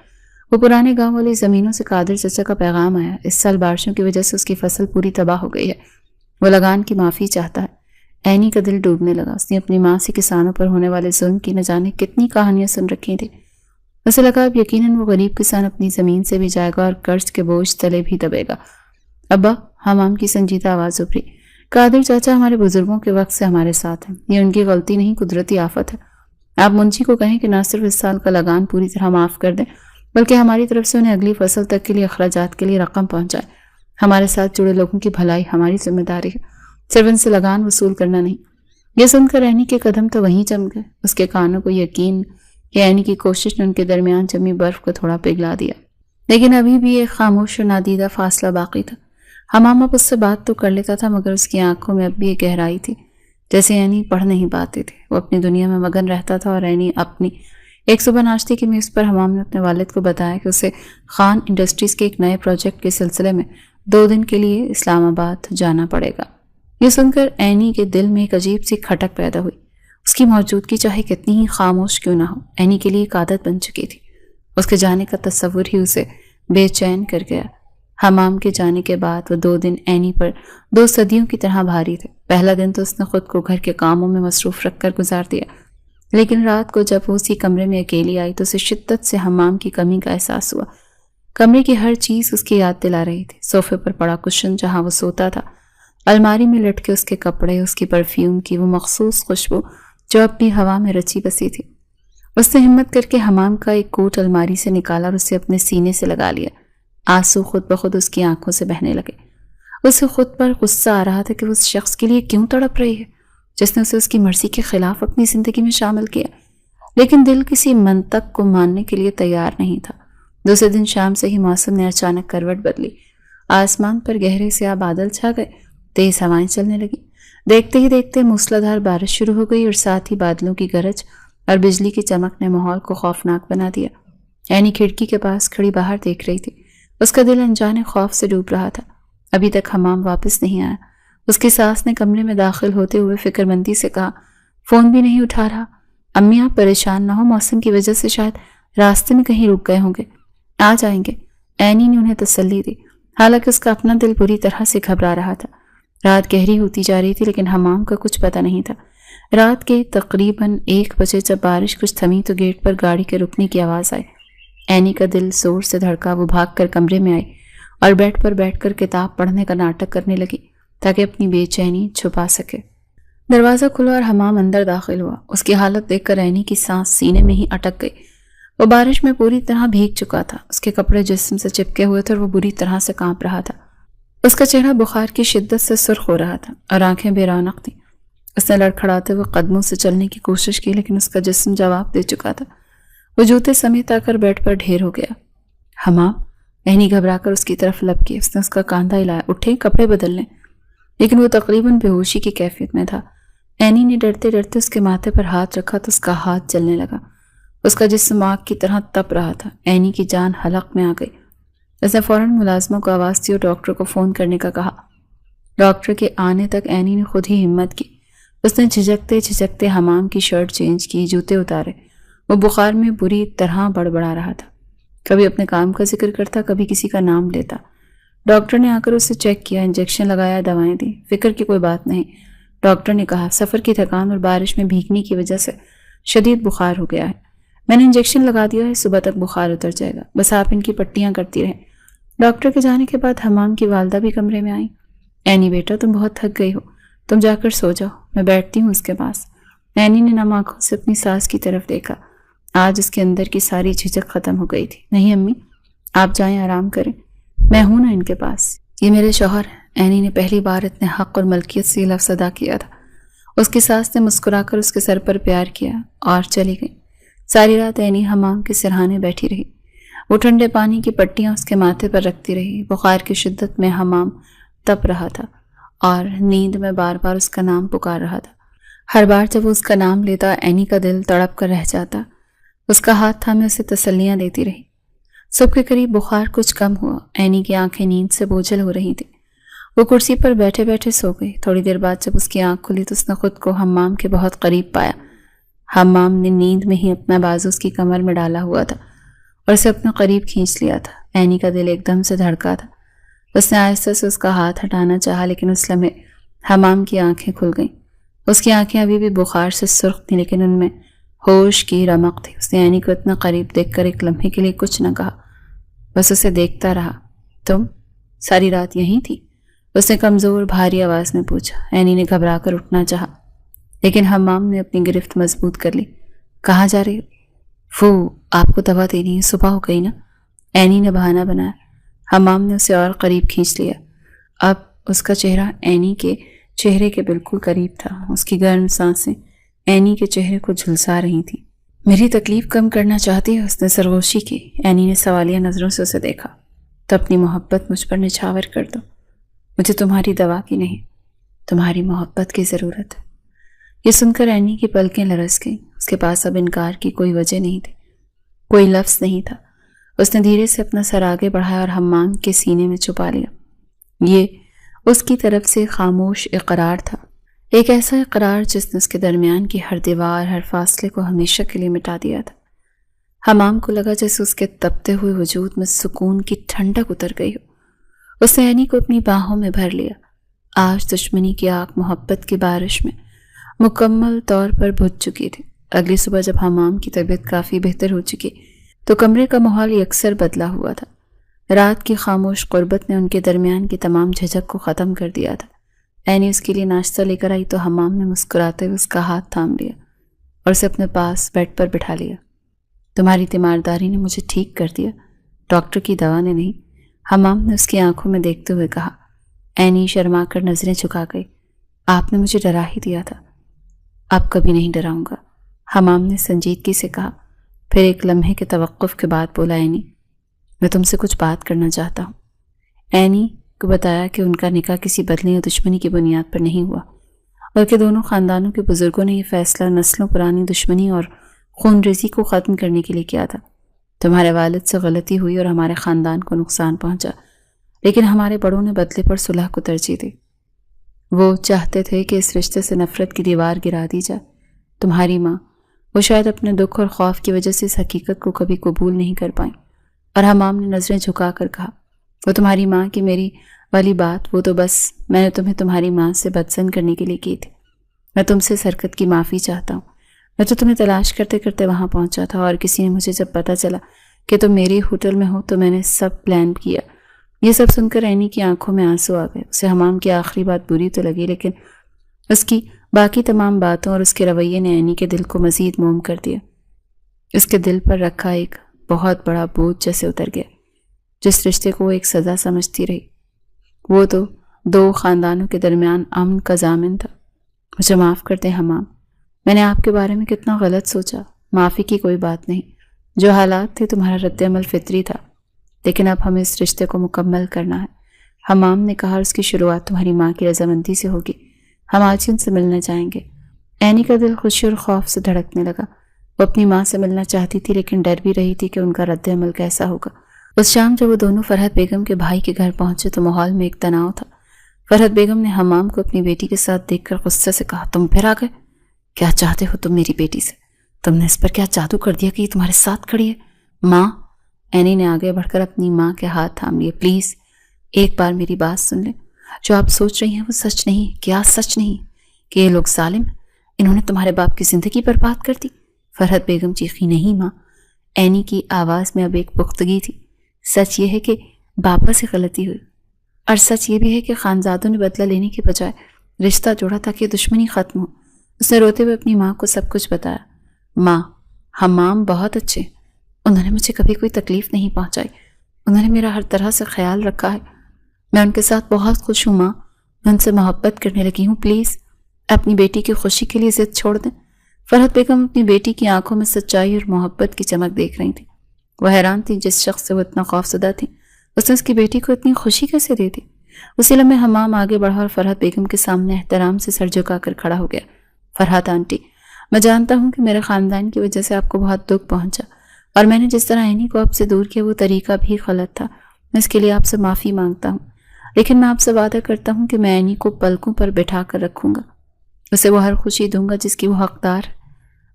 وہ پرانے گاؤں والی زمینوں سے قادر چچا کا پیغام آیا، اس سال بارشوں کی وجہ سے اس کی فصل پوری تباہ ہو گئی ہے، وہ لگان کی معافی چاہتا ہے۔ اینی کا دل ڈوبنے لگا، اس نے اپنی ماں سے کسانوں پر ہونے والے ظلم کی نہ جانے کتنی کہانیاں سن رکھی تھیں۔ اسے لگا اب یقیناً وہ غریب کسان اپنی زمین سے بھی جائے گا اور قرض کے بوجھ تلے بھی دبے گا۔ ابا، حمام کی سنجیدہ آواز ابھری، قادر چاچا ہمارے بزرگوں کے وقت سے ہمارے ساتھ ہیں، یہ ان کی غلطی نہیں، قدرتی آفت ہے۔ آپ منشی کو کہیں کہ نہ صرف اس سال کا لگان پوری طرح معاف کر دیں بلکہ ہماری طرف سے انہیں اگلی فصل تک کے لیے اخراجات کے لیے رقم پہنچائے۔ ہمارے ساتھ جڑے لوگوں کی بھلائی ہماری ذمہ داری ہے، صرف ان سے لگان وصول کرنا نہیں۔ یہ سن کر اینی کے قدم تو وہیں جم گئے، اس کے کانوں کو یقین کہ اینی کی کوشش نے ان کے درمیان جمی برف کو تھوڑا پگھلا دیا، لیکن ابھی بھی ایک خاموش اور نادیدہ فاصلہ باقی تھا۔ حمام اب اس سے بات تو کر لیتا تھا مگر اس کی آنکھوں میں اب بھی ایک گہرائی تھی، جیسے اینی پڑھ نہیں پاتے تھے۔ وہ اپنی دنیا میں مگن رہتا تھا اور اینی اپنی۔ ایک صبح ناشتے کی میز پر حمام نے اپنے والد کو بتایا کہ اسے خان انڈسٹریز کے ایک نئے پروجیکٹ کے سلسلے میں 2 دن کے لیے اسلام آباد جانا پڑے گا۔ یہ سن کر اینی کے دل میں ایک عجیب سی کھٹک پیدا ہوئی۔ اس کی موجودگی چاہے کتنی ہی خاموش کیوں نہ ہو، اینی کے لیے ایک عادت بن چکی تھی۔ اس کے جانے کا تصور ہی اسے بے چین کر گیا۔ حمام کے جانے کے بعد وہ 2 دن اینی پر 2 صدیوں کی طرح بھاری تھے۔ پہلا دن تو اس نے خود کو گھر کے کاموں میں مصروف رکھ کر گزار دیا، لیکن رات کو جب وہ اسی کمرے میں اکیلی آئی تو اسے شدت سے حمام کی کمی کا احساس ہوا۔ کمرے کی ہر چیز اس کی یاد دلا رہی تھی، صوفے پر پڑا کشن جہاں وہ سوتا تھا، الماری میں لٹکے اس کے کپڑے، اس کی پرفیوم کی وہ مخصوص خوشبو جو اپنی ہوا میں رچی بسی تھی۔ اس نے ہمت کر کے حمام کا ایک کوٹ الماری سے نکالا اور اسے اپنے سینے سے لگا لیا۔ آنسو خود بخود اس کی آنکھوں سے بہنے لگے۔ اسے خود پر غصہ آ رہا تھا کہ وہ اس شخص کے لیے کیوں تڑپ رہی ہے جس نے اسے اس کی مرضی کے خلاف اپنی زندگی میں شامل کیا، لیکن دل کسی منطق کو ماننے کے لیے تیار نہیں تھا۔ دوسرے دن شام سے ہی موسم نے اچانک کروٹ بدلی، آسمان پر گہرے سیاہ بادل چھا گئے، تیز ہوائیں چلنے لگی۔ دیکھتے ہی دیکھتے موسلادھار بارش شروع ہو گئی اور ساتھ ہی بادلوں کی گرج اور بجلی کی چمک نے ماحول کو خوفناک بنا دیا۔ اینی کھڑکی کے پاس کھڑی باہر دیکھ رہی تھی، اس کا دل انجانے خوف سے ڈوب رہا تھا۔ ابھی تک حمام واپس نہیں آیا۔ اس کی ساس نے کمرے میں داخل ہوتے ہوئے فکر مندی سے کہا، فون بھی نہیں اٹھا رہا۔ امی آپ پریشان نہ ہو، موسم کی وجہ سے شاید راستے میں کہیں رک گئے ہوں گے، آ جائیں گے۔ اینی نے انہیں تسلی دی، حالانکہ اس کا اپنا دل بری طرح سے گھبرا رہا تھا۔ رات گہری ہوتی جا رہی تھی لیکن حمام کا کچھ پتہ نہیں تھا۔ رات کے تقریباً 1 بجے جب بارش کچھ تھمی تو گیٹ پر گاڑی کے رکنے کی آواز آئی۔ اینی کا دل زور سے دھڑکا، وہ بھاگ کر کمرے میں آئی اور بیڈ پر بیٹھ کر کتاب پڑھنے کا ناٹک کرنے لگی تاکہ اپنی بے چینی چھپا سکے۔ دروازہ کھلا اور حمام اندر داخل ہوا۔ اس کی حالت دیکھ کر اینی کی سانس سینے میں ہی اٹک گئی۔ وہ بارش میں پوری طرح بھیگ چکا تھا، اس کے کپڑے جسم سے چپکے ہوئے تھے اور وہ بری طرح سے کانپ رہا تھا۔ اس کا چہرہ بخار کی شدت سے سرخ ہو رہا تھا اور آنکھیں بے رونق تھیں۔ اس نے لڑکھڑاتے ہوئے قدموں سے چلنے کی کوشش کی لیکن اس کا جسم جواب دے چکا تھا۔ وہ جوتے سمیت آ کر بیڈ پر ڈھیر ہو گیا۔ حمام، اینی گھبرا کر اس کی طرف لپکی۔ اس نے اس کا کاندھا ہلایا، اٹھیں کپڑے بدل لیں، لیکن وہ تقریباً بے ہوشی کی کیفیت میں تھا۔ اینی نے ڈرتے ڈرتے اس کے ماتھے پر ہاتھ رکھا تو اس کا ہاتھ جلنے لگا۔ اس کا جسم آگ کی طرح تپ رہا تھا۔ اینی کی جان حلق میں آ گئی۔ اس نے فوراً ملازموں کو آواز دی اور ڈاکٹر کو فون کرنے کا کہا۔ ڈاکٹر کے آنے تک اینی نے خود ہی ہمت کی۔ اس نے جھجکتے جھجکتے حمام کی شرٹ چینج کی، جوتے اتارے۔ وہ بخار میں بری طرح بڑبڑا رہا تھا، کبھی اپنے کام کا ذکر کرتا، کبھی کسی کا نام لیتا۔ ڈاکٹر نے آ کر اسے چیک کیا، انجیکشن لگایا، دوائیں دی۔ فکر کی کوئی بات نہیں، ڈاکٹر نے کہا، سفر کی تھکان اور بارش میں بھیگنے کی وجہ سے شدید بخار ہو گیا ہے، میں نے انجیکشن لگا دیا ہے، صبح تک بخار اتر جائے گا، بس آپ ان کی پٹیاں کرتی رہیں۔ ڈاکٹر کے جانے کے بعد حمام کی والدہ بھی کمرے میں آئیں۔ اینی بیٹا تم بہت تھک گئی ہو، تم جا کر سو جاؤ، میں بیٹھتی ہوں اس کے پاس۔ اینی نے نم آنکھوں سے اپنی ساس کی طرف دیکھا۔ آج اس کے اندر کی ساری جھجک ختم ہو گئی تھی۔ نہیں امی، آپ جائیں آرام کریں، میں ہوں نا ان کے پاس، یہ میرے شوہر ہیں۔ اینی نے پہلی بار اتنے حق اور ملکیت سے یہ لفظ ادا کیا تھا۔ اس کی ساس نے مسکرا کر اس کے سر پر پیار کیا اور چلی گئی۔ ساری رات اینی حمام کے سرہانے بیٹھی رہی۔ وہ ٹھنڈے پانی کی پٹیاں اس کے ماتھے پر رکھتی رہی۔ بخار کی شدت میں حمام تپ رہا تھا اور نیند میں بار بار اس کا نام پکار رہا تھا۔ ہر بار جب وہ اس کا نام لیتا اینی کا دل تڑپ کر رہ جاتا۔ اس کا ہاتھ تھامے اسے تسلیاں دیتی رہی۔ صبح کے قریب بخار کچھ کم ہوا۔ اینی کی آنکھیں نیند سے بوجھل ہو رہی تھیں۔ وہ کرسی پر بیٹھے بیٹھے سو گئی۔ تھوڑی دیر بعد جب اس کی آنکھ کھلی تو اس نے خود کو حمام کے بہت قریب پایا۔ حمام نے نیند میں ہی اپنا بازو اس کی کمر میں ڈالا ہوا تھا اور اسے اپنے قریب کھینچ لیا تھا۔ اینی کا دل ایک دم سے دھڑکا تھا۔ اس نے آہستہ سے اس کا ہاتھ ہٹانا چاہا، لیکن اس لمحے حمام کی آنکھیں کھل گئیں۔ اس کی آنکھیں ابھی بھی بخار سے سرخ تھیں، لیکن ان میں ہوش کی رمق تھی۔ اس نے اینی کو اتنا قریب دیکھ کر ایک لمحے کے لیے کچھ نہ کہا، بس اسے دیکھتا رہا۔ تم ساری رات یہیں تھی؟ اس نے کمزور بھاری آواز میں پوچھا۔ اینی نے گھبرا کر اٹھنا چاہا، لیکن حمام نے اپنی گرفت مضبوط کر لی۔ کہاں جا رہی ہو؟ وہ آپ کو دوا دینی ہے، صبح ہو گئی نا، اینی نے بہانہ بنایا۔ حمام نے اسے اور قریب کھینچ لیا۔ اب اس کا چہرہ اینی کے چہرے کے بالکل قریب تھا۔ اس کی گرم سانسیں اینی کے چہرے کو جھلسا رہی تھیں۔ میری تکلیف کم کرنا چاہتی ہے؟ اس نے سرگوشی کی۔ اینی نے سوالیہ نظروں سے اسے دیکھا۔ تو اپنی محبت مجھ پر نچھاور کر دو، مجھے تمہاری دوا کی نہیں، تمہاری محبت کی ضرورت ہے۔ یہ سن کر اینی کی پلکیں لرز گئیں۔ اس کے پاس اب انکار کی کوئی وجہ نہیں تھی، کوئی لفظ نہیں تھا۔ اس نے دھیرے سے اپنا سر آگے بڑھایا اور حمام کے سینے میں چھپا لیا۔ یہ اس کی طرف سے خاموش اقرار تھا، ایک ایسا اقرار جس نے اس کے درمیان کی ہر دیوار، ہر فاصلے کو ہمیشہ کے لیے مٹا دیا تھا۔ حمام کو لگا جیسے اس کے تپتے ہوئے وجود میں سکون کی ٹھنڈک اتر گئی ہو۔ اس نے اینی کو اپنی باہوں میں بھر لیا۔ آج دشمنی کی آگ محبت کی بارش میں مکمل طور پر بجھ چکی تھی۔ اگلی صبح جب حمام کی طبیعت کافی بہتر ہو چکی تو کمرے کا ماحول یکسر بدلا ہوا تھا۔ رات کی خاموش قربت نے ان کے درمیان کی تمام جھجک کو ختم کر دیا تھا۔ اینی اس کے لیے ناشتہ لے کر آئی تو حمام نے مسکراتے ہوئے اس کا ہاتھ تھام لیا اور اسے اپنے پاس بیڈ پر بٹھا لیا۔ تمہاری تیمارداری نے مجھے ٹھیک کر دیا، ڈاکٹر کی دوا نے نہیں، حمام نے اس کی آنکھوں میں دیکھتے ہوئے کہا۔ اینی شرما کر نظریں جھکا گئی۔ آپ نے مجھے ڈرا ہی دیا تھا، اب کبھی نہیں ڈراؤں گا، حمام نے سنجیدگی سے کہا۔ پھر ایک لمحے کے توقف کے بعد بولا، اینی میں تم سے کچھ بات کرنا چاہتا ہوں۔ اینی کو بتایا کہ ان کا نکاح کسی بدلے یا دشمنی کی بنیاد پر نہیں ہوا، بلکہ دونوں خاندانوں کے بزرگوں نے یہ فیصلہ نسلوں پرانی دشمنی اور خون ریزی کو ختم کرنے کے لیے کیا تھا۔ تمہارے والد سے غلطی ہوئی اور ہمارے خاندان کو نقصان پہنچا، لیکن ہمارے بڑوں نے بدلے پر صلح کو ترجیح دی۔ وہ چاہتے تھے کہ اس رشتے سے نفرت کی دیوار گرا دی جائے۔ تمہاری ماں، وہ شاید اپنے دکھ اور خوف کی وجہ سے اس حقیقت کو کبھی قبول نہیں کر پائیں۔ اور حمام نے نظریں جھکا کر کہا، وہ تمہاری ماں کی میری والی بات، وہ تو بس میں نے تمہیں تمہاری ماں سے بدزن کرنے کے لیے کی تھی۔ میں تم سے حرکت کی معافی چاہتا ہوں۔ میں تو تمہیں تلاش کرتے کرتے وہاں پہنچا تھا، اور کسی نے مجھے جب پتہ چلا کہ تم میری ہوٹل میں ہو تو میں نے سب پلان کیا۔ یہ سب سن کر اینی کی آنکھوں میں آنسو آ گئے۔ اسے حمام کی آخری بات بری تو لگی، لیکن اس کی باقی تمام باتوں اور اس کے رویے نے اینی کے دل کو مزید موم کر دیا۔ اس کے دل پر رکھا ایک بہت بڑا بوجھ جیسے اتر گیا۔ جس رشتے کو وہ ایک سزا سمجھتی رہی، وہ تو دو خاندانوں کے درمیان امن کا ضامن تھا۔ مجھے معاف کر دیں حمام، میں نے آپ کے بارے میں کتنا غلط سوچا۔ معافی کی کوئی بات نہیں، جو حالات تھے تمہارا رد عمل فطری تھا، لیکن اب ہمیں اس رشتے کو مکمل کرنا ہے، حمام نے کہا۔ اس کی شروعات تمہاری ماں کی رضامندی سے ہوگی، ہم آج ان سے ملنے جائیں گے۔ اینی کا دل خوشی اور خوف سے دھڑکنے لگا۔ وہ اپنی ماں سے ملنا چاہتی تھی، لیکن ڈر بھی رہی تھی کہ ان کا رد عمل کیسا ہوگا۔ اس شام جب وہ دونوں فرحت بیگم کے بھائی کے گھر پہنچے تو ماحول میں ایک تناؤ تھا۔ فرحت بیگم نے حمام کو اپنی بیٹی کے ساتھ دیکھ کر غصے سے کہا، تم پھر آ گئے؟ کیا چاہتے ہو تم میری بیٹی سے؟ تم نے اس پر کیا جادو کر دیا کہ یہ تمہارے ساتھ کھڑی ہے؟ ماں، اینی نے آگے بڑھ کر اپنی ماں کے ہاتھ تھام لیے۔ پلیز ایک بار میری بات سن لیں، جو آپ سوچ رہی ہیں وہ سچ نہیں۔ کیا سچ نہیں کہ یہ لوگ ظالم ہیں؟ انہوں نے تمہارے باپ کی زندگی برباد کر دی، فرحت بیگم چیخی۔ نہیں ماں، اینی کی آواز میں اب ایک پختگی تھی۔ سچ یہ ہے کہ باپا سے غلطی ہوئی، اور سچ یہ بھی ہے کہ خانزادوں نے بدلہ لینے کے بجائے رشتہ جوڑا تاکہ دشمنی ختم ہو۔ اس نے روتے ہوئے اپنی ماں کو سب کچھ بتایا۔ ماں، حمام بہت اچھے، انہوں نے مجھے کبھی کوئی تکلیف نہیں پہنچائی، انہوں نے میرا ہر طرح سے خیال رکھا ہے، میں ان کے ساتھ بہت خوش ہوں۔ ماں، میں ان سے محبت کرنے لگی ہوں، پلیز اپنی بیٹی کی خوشی کے لیے ضد چھوڑ دیں۔ فرحت بیگم اپنی بیٹی کی آنکھوں میں سچائی اور محبت کی چمک دیکھ رہی تھی۔ وہ حیران تھی جس شخص سے وہ اتنا خوفزدہ تھی اس نے اس کی بیٹی کو اتنی خوشی کیسے دے دی۔ اسی لمحے حمام آگے بڑھا اور فرحت بیگم کے سامنے احترام سے سر جھکا کر کھڑا ہو گیا۔ فرحت آنٹی، میں جانتا ہوں کہ میرے خاندان کی وجہ سے آپ کو بہت دکھ پہنچا، اور میں نے جس طرح عینی کو آپ سے دور کیا وہ طریقہ بھی غلط تھا، میں اس کے لیے آپ سے معافی مانگتا ہوں، لیکن میں آپ سے وعدہ کرتا ہوں کہ میں عینی کو پلکوں پر بٹھا کر رکھوں گا، اسے وہ ہر خوشی دوں گا جس کی وہ حقدار ہے۔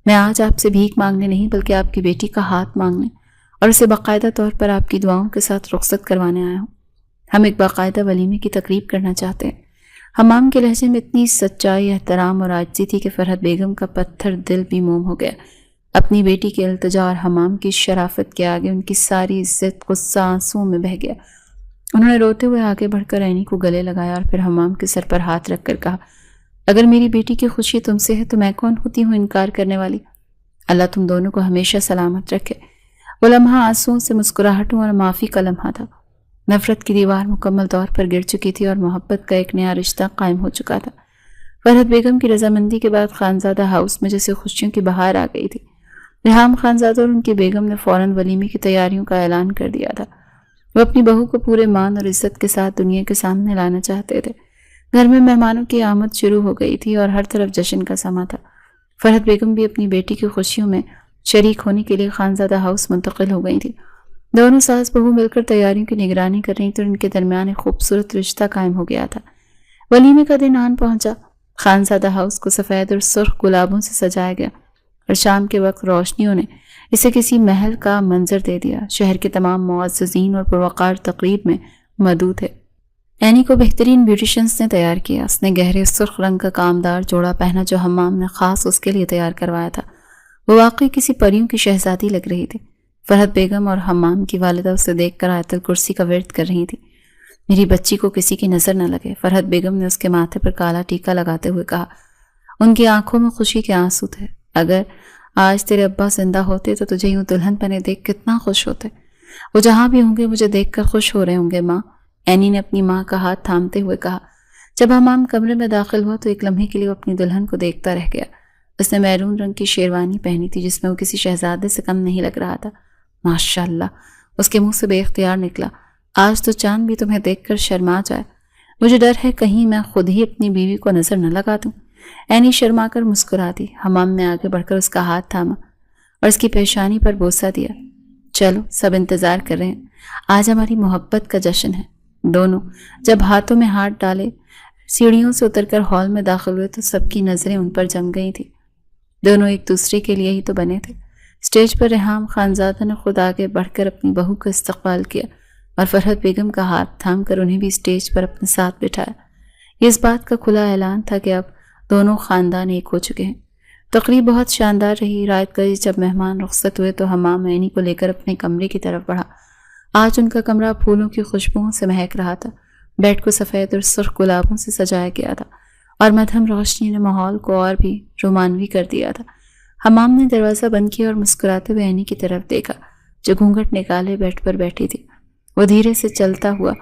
میں آج آپ سے بھیک مانگنے نہیں بلکہ آپ کی بیٹی کا ہاتھ مانگنے اور اسے باقاعدہ طور پر آپ کی دعاؤں کے ساتھ رخصت کروانے آیا ہوں۔ ہم ایک باقاعدہ ولیمے کی تقریب کرنا چاہتے ہیں۔ حمام کے لہجے میں اتنی سچائی، احترام اور عاجزی تھی کہ فرحت بیگم کا پتھر دل بھی موم ہو گیا۔ اپنی بیٹی کے التجا اور حمام کی شرافت کے آگے ان کی ساری عزت غصہ آنسوؤں میں بہہ گیا۔ انہوں نے روتے ہوئے آگے بڑھ کر عینی کو گلے لگایا اور پھر حمام کے سر پر ہاتھ رکھ کر کہا، اگر میری بیٹی کی خوشی تم سے ہے تو میں کون ہوتی ہوں انکار کرنے والی؟ اللہ تم دونوں کو ہمیشہ سلامت رکھے۔ وہ لمحہ آنسوؤں سے مسکراہٹوں اور معافی کا لمحہ تھا۔ نفرت کی دیوار مکمل طور پر گر چکی تھی اور محبت کا ایک نیا رشتہ قائم ہو چکا تھا۔ فرحت بیگم کی رضامندی کے بعد خانزادہ ہاؤس میں جیسے خوشیوں کی بہار آ گئی تھی۔ ریحام خانزادہ اور ان کی بیگم نے فوراً ولیمے کی تیاریوں کا اعلان کر دیا تھا۔ وہ اپنی بہو کو پورے مان اور عزت کے ساتھ دنیا کے سامنے لانا چاہتے تھے۔ گھر میں مہمانوں کی آمد شروع ہو گئی تھی اور ہر طرف جشن کا سما تھا۔ فرحت بیگم بھی اپنی بیٹی کی خوشیوں میں شریک ہونے کے لیے خانزادہ ہاؤس منتقل ہو گئی تھی۔ دونوں ساس بہو مل کر تیاریوں کی نگرانی کر رہی تھی اور ان کے درمیان ایک خوبصورت رشتہ قائم ہو گیا تھا۔ ولیمے کا دن آن پہنچا۔ خانزادہ ہاؤس کو سفید اور سرخ گلابوں سے سجایا گیا اور شام کے وقت روشنیوں نے اسے کسی محل کا منظر دے دیا۔ شہر کے تمام معززین اور پروقار تقریب میں مدعو تھے۔ عینی کو بہترین بیوٹیشنز نے تیار کیا۔ اس نے گہرے سرخ رنگ کا کامدار جوڑا پہنا جو حمام نے خاص اس کے لیے تیار کروایا تھا۔ وہ واقعی کسی پریوں کی شہزادی لگ رہی تھی۔ فرحت بیگم اور حمام کی والدہ اسے دیکھ کر آیت الکرسی کا ورد کر رہی تھی۔ میری بچی کو کسی کی نظر نہ لگے، فرحت بیگم نے اس کے ماتھے پر کالا ٹیکا لگاتے ہوئے کہا۔ ان کی آنکھوں میں خوشی کے آنسو تھے۔ اگر آج تیرے ابا زندہ ہوتے تو تجھے یوں دلہن بنے دیکھ کتنا خوش ہوتے۔ وہ جہاں بھی ہوں گے مجھے دیکھ کر خوش ہو رہے ہوں گے ماں، عینی نے اپنی ماں کا ہاتھ تھامتے ہوئے کہا۔ جب حمام کمرے میں داخل ہوا تو ایک لمحے کے لیے وہ اپنی دلہن کو دیکھتا رہ گیا۔ اس نے میرون رنگ کی شیروانی پہنی تھی جس میں وہ کسی شہزادے سے کم نہیں لگ رہا تھا۔ ماشاءاللہ، اس کے منہ سے بے اختیار نکلا۔ آج تو چاند بھی تمہیں دیکھ کر شرما جائے۔ مجھے ڈر ہے کہیں میں خود ہی اپنی بیوی کو نظر نہ لگا دوں۔ عینی شرما کر مسکرا دی۔ حمام نے آگے بڑھ کر اس کا ہاتھ تھاما اور اس کی پیشانی پر بوسہ دیا۔ چلو، سب انتظار کر رہے ہیں، آج ہماری محبت کا جشن ہے۔ دونوں جب ہاتھوں میں ہاتھ ڈالے سیڑھیوں سے اتر کر ہال میں داخل ہوئے تو سب کی نظریں ان پر جم گئی تھی۔ دونوں ایک دوسرے کے لیے ہی تو بنے تھے۔ اسٹیج پر ریحام خانزادہ نے خود آگے بڑھ کر اپنی بہو کا استقبال کیا اور فرحت بیگم کا ہاتھ تھام کر انہیں بھی اسٹیج پر اپنے ساتھ بٹھایا۔ یہ اس بات کا کھلا اعلان تھا کہ اب دونوں خاندان ایک ہو چکے ہیں۔ تقریب بہت شاندار رہی۔ رات گئی جب مہمان رخصت ہوئے تو حمام عینی کو لے کر اپنے کمرے کی طرف بڑھا۔ آج ان کا کمرہ پھولوں کی خوشبوؤں سے مہک رہا تھا۔ بیڈ کو سفید اور سرخ گلابوں سے سجایا گیا تھا اور مدھم روشنی نے ماحول کو اور بھی رومانوی کر دیا تھا۔ حمام نے دروازہ بند کیا اور مسکراتے ہوئے عینی کی طرف دیکھا جو گھونگھٹ نکالے بیڈ پر بیٹھی تھی۔ وہ دھیرے سے چلتا ہوا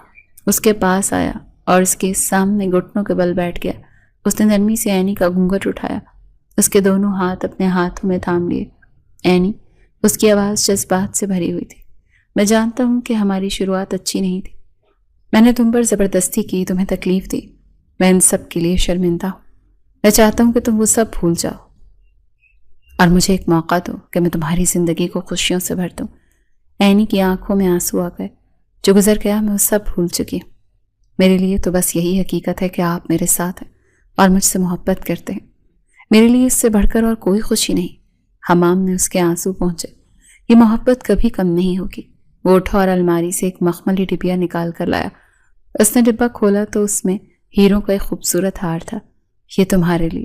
اس کے پاس آیا اور اس کے سامنے گھٹنوں کے بل بیٹھ گیا۔ اس نے نرمی سے عینی کا گھونگھٹ اٹھایا، اس کے دونوں ہاتھ اپنے ہاتھوں میں تھام لیے۔ عینی، اس کی آواز جذبات سے بھری ہوئی تھی، میں جانتا ہوں کہ ہماری شروعات اچھی نہیں تھی، میں نے تم پر زبردستی کی، تمہیں تکلیف دی، میں ان سب کے لیے شرمندہ ہوں۔ میں چاہتا ہوں کہ تم وہ سب بھول جاؤ اور مجھے ایک موقع دو کہ میں تمہاری زندگی کو خوشیوں سے بھر دوں۔ عینی کی آنکھوں میں آنسو آ گئے۔ جو گزر گیا میں وہ سب بھول چکی ہوں۔ میرے لیے تو بس یہی حقیقت ہے کہ آپ میرے ساتھ ہیں اور مجھ سے محبت کرتے ہیں۔ میرے لیے اس سے بڑھ کر اور کوئی خوشی نہیں۔ حمام نے اس کے آنسو پہنچے۔ یہ محبت کبھی کم نہیں ہوگی۔ وہ اٹھا اور الماری سے ایک مخملی ڈبیا نکال کر لایا۔ اس نے ڈبہ کھولا تو اس میں ہیروں کا ایک خوبصورت ہار تھا۔ یہ تمہارے لیے،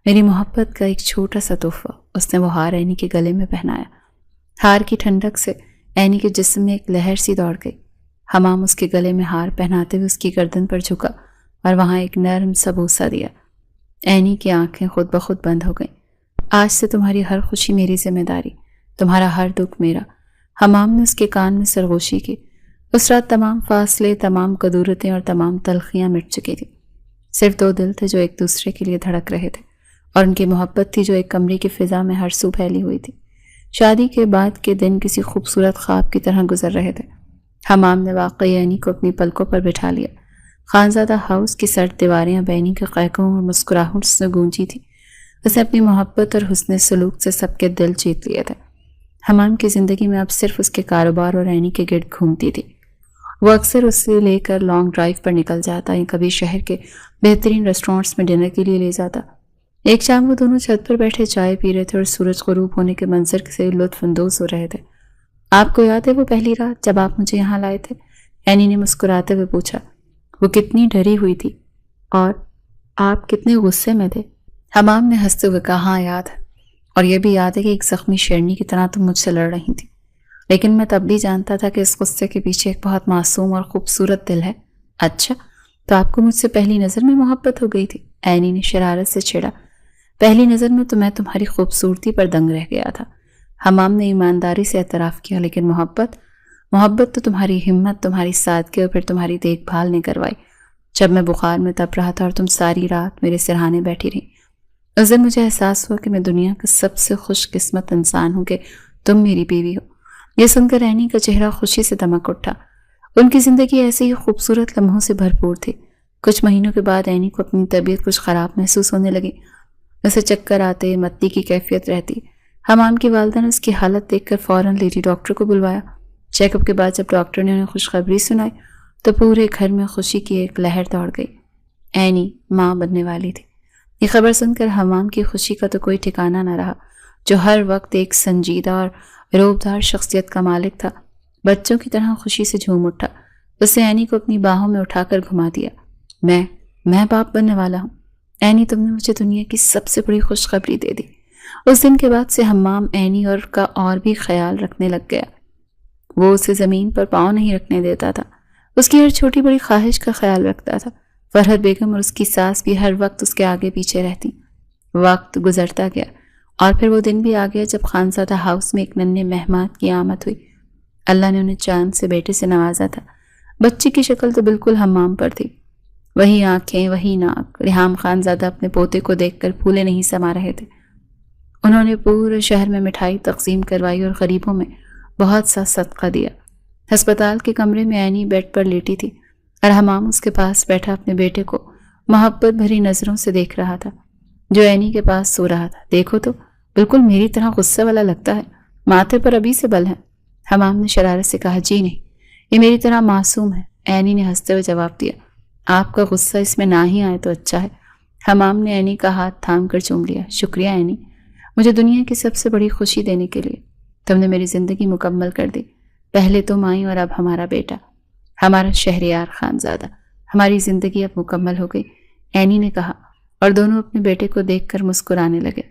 میری محبت کا ایک چھوٹا سا تحفہ۔ اس نے وہ ہار عینی کے گلے میں پہنایا۔ ہار کی ٹھنڈک سے عینی کے جسم میں ایک لہر سی دوڑ گئی۔ حمام اس کے گلے میں ہار پہناتے ہوئے اس کی گردن پر جھکا اور وہاں ایک نرم سا بوسہ دیا۔ عینی کی آنکھیں خود بخود بند ہو گئیں۔ آج سے تمہاری ہر خوشی میری ذمہ داری، تمہارا ہر دکھ میرا۔ حمام نے اس کے کان میں سرگوشی کی۔ اس رات تمام فاصلے، تمام کدورتیں اور تمام تلخیاں مٹ چکی تھیں۔ صرف دو دل تھے جو ایک دوسرے کے لیے دھڑک رہے تھے، اور ان کی محبت تھی جو ایک کمرے کی فضا میں ہر سو پھیلی ہوئی تھی۔ شادی کے بعد کے دن کسی خوبصورت خواب کی طرح گزر رہے تھے۔ حمام نے واقعی عینی کو اپنی پلکوں پر بٹھا لیا۔ خانزادہ ہاؤس کی سرد دیواریں اب عینی کے قہقہوں اور مسکراہٹ سے گونجی تھی۔ اسے اپنی محبت اور حسن سلوک سے سب کے دل جیت لیے تھے۔ حمام کی زندگی میں اب صرف اس کے کاروبار اور عینی کے گرد گھومتی تھی۔ وہ اکثر اسے لے کر لانگ ڈرائیو پر نکل جاتا یا کبھی شہر کے بہترین ریسٹورانٹس میں ڈنر کے لیے لے جاتا۔ ایک شام وہ دونوں چھت پر بیٹھے چائے پی رہے تھے اور سورج غروب ہونے کے منظر سے لطف اندوز ہو رہے تھے۔ آپ کو یاد ہے وہ پہلی رات جب آپ مجھے یہاں لائے تھے؟ عینی نے مسکراتے ہوئے پوچھا۔ وہ کتنی ڈری ہوئی تھی اور آپ کتنے غصے میں تھے؟ حمام نے ہنستے ہوئے کہا، ہاں یاد ہے، اور یہ بھی یاد ہے کہ ایک زخمی شیرنی کی طرح تم مجھ سے لڑ رہی تھی، لیکن میں تب بھی جانتا تھا کہ اس غصے کے پیچھے ایک بہت معصوم اور خوبصورت دل ہے۔ اچھا، تو آپ کو مجھ سے پہلی نظر میں محبت ہو گئی تھی؟ عینی نے شرارت سے چھیڑا۔ پہلی نظر میں تو میں تمہاری خوبصورتی پر دنگ رہ گیا تھا، حمام نے ایمانداری سے اعتراف کیا، لیکن محبت تو تمہاری ہمت، تمہاری سادگی اور پھر تمہاری دیکھ بھال نے کروائی۔ جب میں بخار میں تپ رہا تھا اور تم ساری رات میرے سرہانے بیٹھی رہی، اس دن مجھے احساس ہوا کہ میں دنیا کا سب سے خوش قسمت انسان ہوں کہ تم میری بیوی ہو۔ یہ سن کر عینی کا چہرہ خوشی سے دمک اٹھا۔ ان کی زندگی ایسے ہی خوبصورت لمحوں سے بھرپور تھی۔ کچھ مہینوں کے بعد عینی کو اپنی طبیعت کچھ خراب محسوس ہونے لگی۔ اسے چکر آتے، متی کی کیفیت رہتی۔ حمام کی والدہ نے اس کی حالت دیکھ کر فوراً لیڈی ڈاکٹر کو بلوایا۔ چیک اپ کے بعد جب ڈاکٹر نے انہیں خوشخبری سنائی تو پورے گھر میں خوشی کی ایک لہر دوڑ گئی۔ عینی ماں بننے والی تھی۔ یہ خبر سن کر حمام کی خوشی کا تو کوئی ٹھکانہ نہ رہا، جو ہر وقت ایک سنجیدہ اور روبدار شخصیت کا مالک تھا۔ بچوں کی طرح خوشی سے جھوم اٹھا۔ اس نے عینی کو اپنی باہوں میں اٹھا کر گھما دیا۔ میں باپ بننے والا ہوں عینی، تم نے مجھے دنیا کی سب سے بڑی خوشخبری دے دی۔ اس دن کے بعد سے حمام عینی اور بھی خیال رکھنے لگ گیا۔ وہ اسے زمین پر پاؤں نہیں رکھنے دیتا تھا، اس کی ہر چھوٹی بڑی خواہش کا خیال رکھتا تھا۔ فرحت بیگم اور اس کی ساس بھی ہر وقت اس کے آگے پیچھے رہتی۔ وقت گزرتا گیا اور پھر وہ دن بھی آ گیا جب خانزادہ ہاؤس میں ایک ننھے مہمان کی آمد ہوئی۔ اللہ نے انہیں چاند سے بیٹے سے نوازا تھا۔ بچی کی شکل تو بالکل حمام پر تھی، وہی آنکھیں، وہی ناک۔ ریحام خانزادہ اپنے پوتے کو دیکھ کر پھولے نہیں سما رہے تھے۔ انہوں نے پورے شہر میں مٹھائی تقسیم کروائی اور غریبوں میں بہت سا صدقہ دیا۔ ہسپتال کے کمرے میں عینی بیڈ پر لیٹی تھی اور حمام اس کے پاس بیٹھا اپنے بیٹے کو محبت بھری نظروں سے دیکھ رہا تھا، جو عینی کے پاس سو رہا تھا۔ دیکھو تو بالکل میری طرح غصے والا لگتا ہے، ماتھے پر ابھی سے بل ہے۔ حمام نے شرارت سے کہا، جی نہیں، یہ میری طرح معصوم ہے۔ عینی نے ہنستے ہوئے جواب دیا، آپ کا غصہ اس میں نہ ہی آئے تو اچھا ہے۔ حمام نے عینی کا ہاتھ تھام کر چوم لیا۔ شکریہ عینی، مجھے دنیا کی سب سے بڑی خوشی دینے کے لیے۔ تم نے میری زندگی مکمل کر دی۔ پہلے تم آئی اور اب ہمارا بیٹا، ہمارا شہریار خانزادہ۔ ہماری زندگی اب مکمل ہو گئی، عینی نے کہا، اور دونوں اپنے بیٹے کو دیکھ کر مسکرانے لگے۔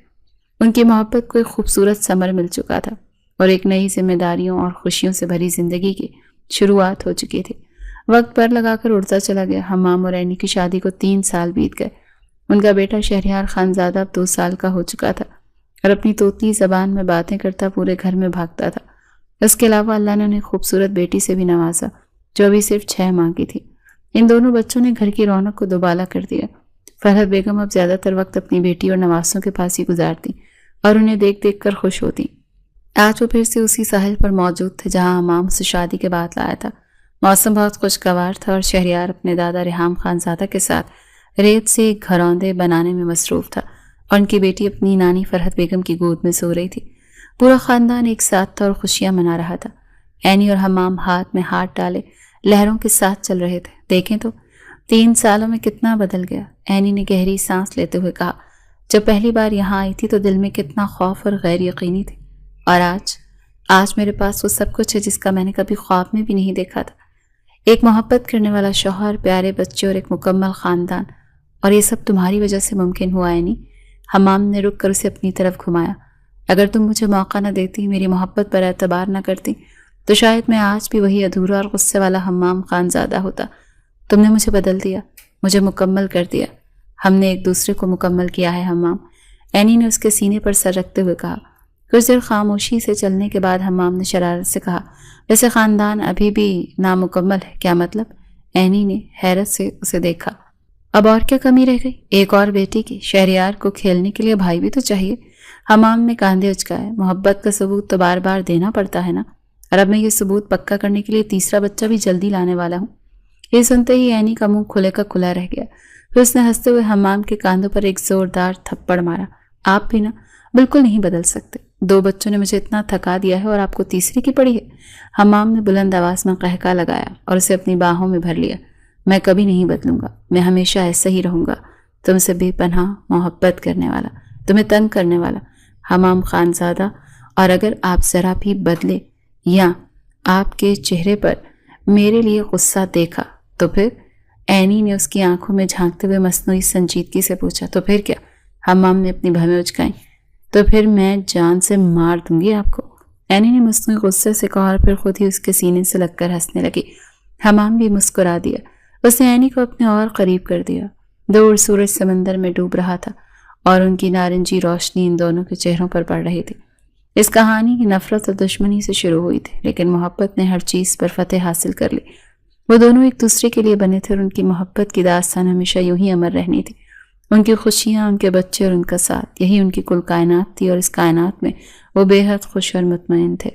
ان کی محبت کو ایک خوبصورت ثمر مل چکا تھا اور ایک نئی ذمہ داریوں اور خوشیوں سے بھری زندگی کی شروعات ہو چکی تھی۔ وقت پر لگا کر اڑتا چلا گیا۔ حمام اور عینی کی شادی کو 3 سال بیت گئے۔ ان کا بیٹا شہریار خانزادہ اب 2 سال کا ہو چکا تھا اور اپنی طوطی زبان میں باتیں کرتا پورے گھر میں بھاگتا تھا۔ اس کے علاوہ اللہ نے انہیں خوبصورت بیٹی سے بھی نوازا، جو ابھی صرف 6 ماہ کی تھی۔ ان دونوں بچوں نے گھر کی رونق کو دوبالا کر دیا۔ فرحت بیگم اب زیادہ تر وقت اپنی بیٹی اور نواسوں کے پاس ہی گزارتی اور انہیں دیکھ دیکھ کر خوش ہوتی۔ آج وہ پھر سے اسی ساحل پر موجود تھے جہاں حمام سے شادی کے بعد لایا تھا۔ موسم بہت خوشگوار تھا اور شہریار اپنے دادا ریحام خانزادہ کے ساتھ ریت سے ایک گھروندے بنانے میں مصروف تھا اور ان کی بیٹی اپنی نانی فرحت بیگم کی گود میں سو رہی تھی۔ پورا خاندان ایک ساتھ تھا اور خوشیاں منا رہا تھا۔ عینی اور حمام ہاتھ میں ہاتھ ڈالے لہروں کے ساتھ چل رہے تھے۔ دیکھیں تو 3 سالوں میں کتنا بدل گیا، عینی نے گہری سانس لیتے ہوئے کہا۔ جب پہلی بار یہاں آئی تھی تو دل میں کتنا خوف اور غیر یقینی تھی، اور آج میرے پاس وہ سب کچھ ہے جس کا میں نے کبھی خواب میں بھی نہیں دیکھا تھا۔ ایک محبت کرنے والا شوہر، پیارے بچے اور ایک مکمل خاندان، اور یہ سب تمہاری وجہ سے ممکن ہوا عینی۔ حمام نے رک کر اسے اپنی طرف گھمایا۔ اگر تم مجھے موقع نہ دیتی، میری محبت پر اعتبار نہ کرتی، تو شاید میں آج بھی وہی ادھورا اور غصے والا حمام خان زادہ ہوتا۔ تم نے مجھے بدل دیا، مجھے مکمل کر دیا۔ ہم نے ایک دوسرے کو مکمل کیا ہے حمام، اینی نے اس کے سینے پر سر رکھتے ہوئے کہا۔ کچھ دیر خاموشی سے چلنے کے بعد حمام نے شرارت سے کہا، ویسے خاندان ابھی بھی نامکمل ہے، کیا مطلب؟ اینی نے حیرت سے اسے دیکھا۔ اب اور کیا کمی رہ گئی؟ ایک اور بیٹی کی، شہریار کو کھیلنے کے لیے بھائی بھی تو چاہیے۔ حمام نے کاندھے اچکائے۔ محبت کا ثبوت تو بار بار دینا پڑتا ہے نا، اور اب میں یہ ثبوت پکا کرنے کے لیے تیسرا بچہ بھی جلدی لانے والا ہوں۔ یہ سنتے ہی اینی کا منہ کھلے کا کھلا رہ گیا۔ پھر اس نے ہنستے ہوئے حمام کے کاندھوں پر ایک زوردار تھپڑ مارا۔ آپ بھی نا بالکل نہیں بدل سکتے، 2 بچوں نے مجھے اتنا تھکا دیا ہے اور آپ کو تیسری کی پڑی ہے۔ حمام نے بلند آواز میں قہقہ لگایا اور اسے اپنی باہوں میں بھر لیا۔ میں کبھی نہیں بدلوں گا، میں ہمیشہ ایسا ہی رہوں گا، تم سے بے پناہ محبت کرنے والا، تمہیں تنگ کرنے والا حمام خان زادہ۔ اور اگر آپ ذرا بھی بدلے یا آپ کے چہرے پر میرے لیے غصہ دیکھا تو پھر؟ اینی نے اس کی آنکھوں میں جھانکتے ہوئے مصنوعی سنجیدگی سے پوچھا۔ تو پھر کیا؟ حمام نے اپنی بھویں اچکائیں۔ تو پھر میں جان سے مار دوں گی آپ کو، اینی نے مصنوعی غصے سے کہا اور پھر خود ہی اس کے سینے سے لگ کر ہنسنے لگی۔ حمام بھی مسکرا دیا۔ اس نے اینی کو اپنے اور قریب کر دیا۔ دور سورج سمندر میں ڈوب رہا تھا اور ان کی نارنجی روشنی ان دونوں کے چہروں پر پڑ رہی تھی۔ اس کہانی کی نفرت اور دشمنی سے شروع ہوئی تھی، لیکن محبت نے ہر چیز پر فتح حاصل کر لی۔ وہ دونوں ایک دوسرے کے لیے بنے تھے اور ان کی محبت کی داستان ہمیشہ یوں ہی امر رہنی تھی۔ ان کی خوشیاں، ان کے بچے اور ان کا ساتھ، یہی ان کی کل کائنات تھی، اور اس کائنات میں وہ بے حد خوش اور مطمئن تھے۔